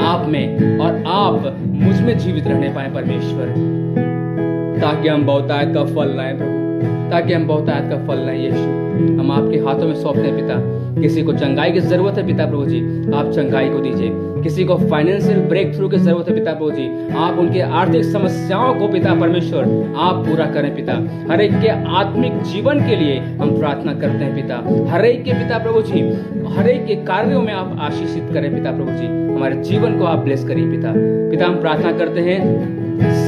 आप में और आप मुझ में जीवित रहने पाए परमेश्वर ताकि हम बहुतायत का फल लाएं प्रभु ताकि हम बहुतायत का फल लाएं यीशु। हम आपके हाथों में सौंपते हैं पिता। किसी को चंगाई की जरूरत है पिता प्रभु जी आप चंगाई को दीजिए। किसी को फाइनेंशियल ब्रेक थ्रू की जरूरत है पिता प्रभु जी आप उनके आर्थिक समस्याओं को पिता परमेश्वर आप पूरा करें पिता। हर एक के आत्मिक जीवन के लिए हम प्रार्थना करते हैं पिता। हर एक के पिता प्रभु जी हर एक के कार्यों में आप आशीषित करें पिता प्रभु जी। हमारे जीवन को आप ब्लेस करिए पिता। पिता हम प्रार्थना करते हैं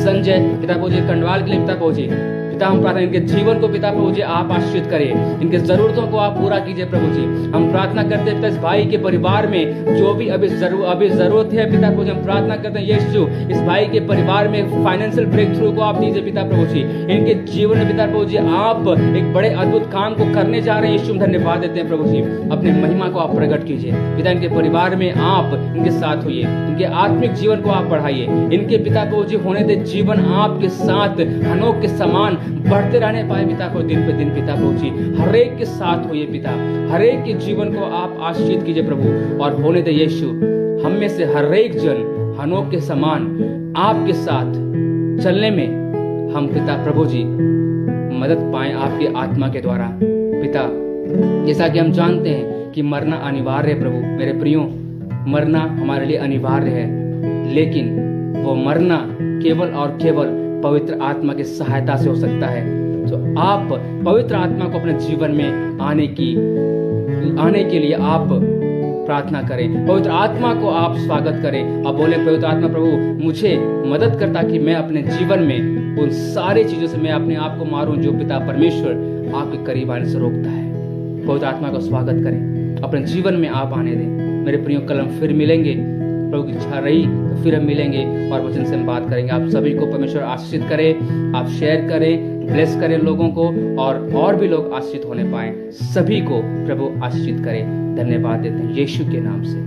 संजय पिता प्रभु जी कंडवाल के लिए पिता प्रभु जी पिता हम प्रार्थना इनके जीवन को पिता प्रभु जी आप आशीषित करिए। इनके जरूरतों को आप पूरा कीजिए प्रभु जी। हम प्रार्थना करते हैं पिता इस भाई के परिवार में जो भी अभी जरूरत है पिता प्रभु जी हम प्रार्थना करते हैं यीशु इस भाई के परिवार में फाइनेंशियल ब्रेक थ्रू को आप दीजिए पिता प्रभु जी। इनके जीवन में पिता प्रभु जी आप एक बड़े अद्भुत काम को करने जा रहे हैं यीशु धन्यवाद देते हैं प्रभु जी। अपने महिमा को आप प्रकट कीजिए पिता। इनके परिवार में आप इनके साथ होइए। इनके आत्मिक जीवन को आप बढ़ाइए। इनके पिता प्रभु जी होने दे जीवन आपके साथ हनोक के समान बढ़ते रहने पाए पिता को दिन पे दिन पिता प्रभु जी। हर एक के साथ होइए पिता। हर एक के जीवन को आप आशीषित कीजिए प्रभु और होने दे यीशु हम में से हर एक जन हनोक के समान आपके साथ चलने में हम पिता प्रभु जी मदद पाएं आपकी आत्मा के द्वारा पिता। जैसा कि हम जानते हैं कि मरना अनिवार्य है प्रभु मेरे प्रियो मरना हमारे लिए अनिवार्य है लेकिन वो मरना केवल और केवल पवित्र आत्मा की सहायता से हो सकता है। तो आप पवित्र आत्मा को अपने जीवन में आने के लिए आप प्रार्थना करें, पवित्र आत्मा को आप स्वागत करें। आप बोले, पवित्र आत्मा प्रभु मुझे मदद कर ताकि मैं अपने जीवन में उन सारी चीजों से मैं अपने आप को मारूं जो पिता परमेश्वर आपके करीब आने से रोकता है। पवित्र आत्मा का स्वागत करें, अपने जीवन में आप आने दें। मेरे प्रियो, कल हम फिर मिलेंगे, प्रभु की इच्छा रही तो फिर हम मिलेंगे और वचन से हम बात करेंगे। आप सभी को परमेश्वर आशीषित करे, आप शेयर करें, ब्लेस करें लोगों को, और भी लोग आशीषित होने पाए। सभी को प्रभु आशीषित करे। धन्यवाद देते हैं यीशु के नाम से।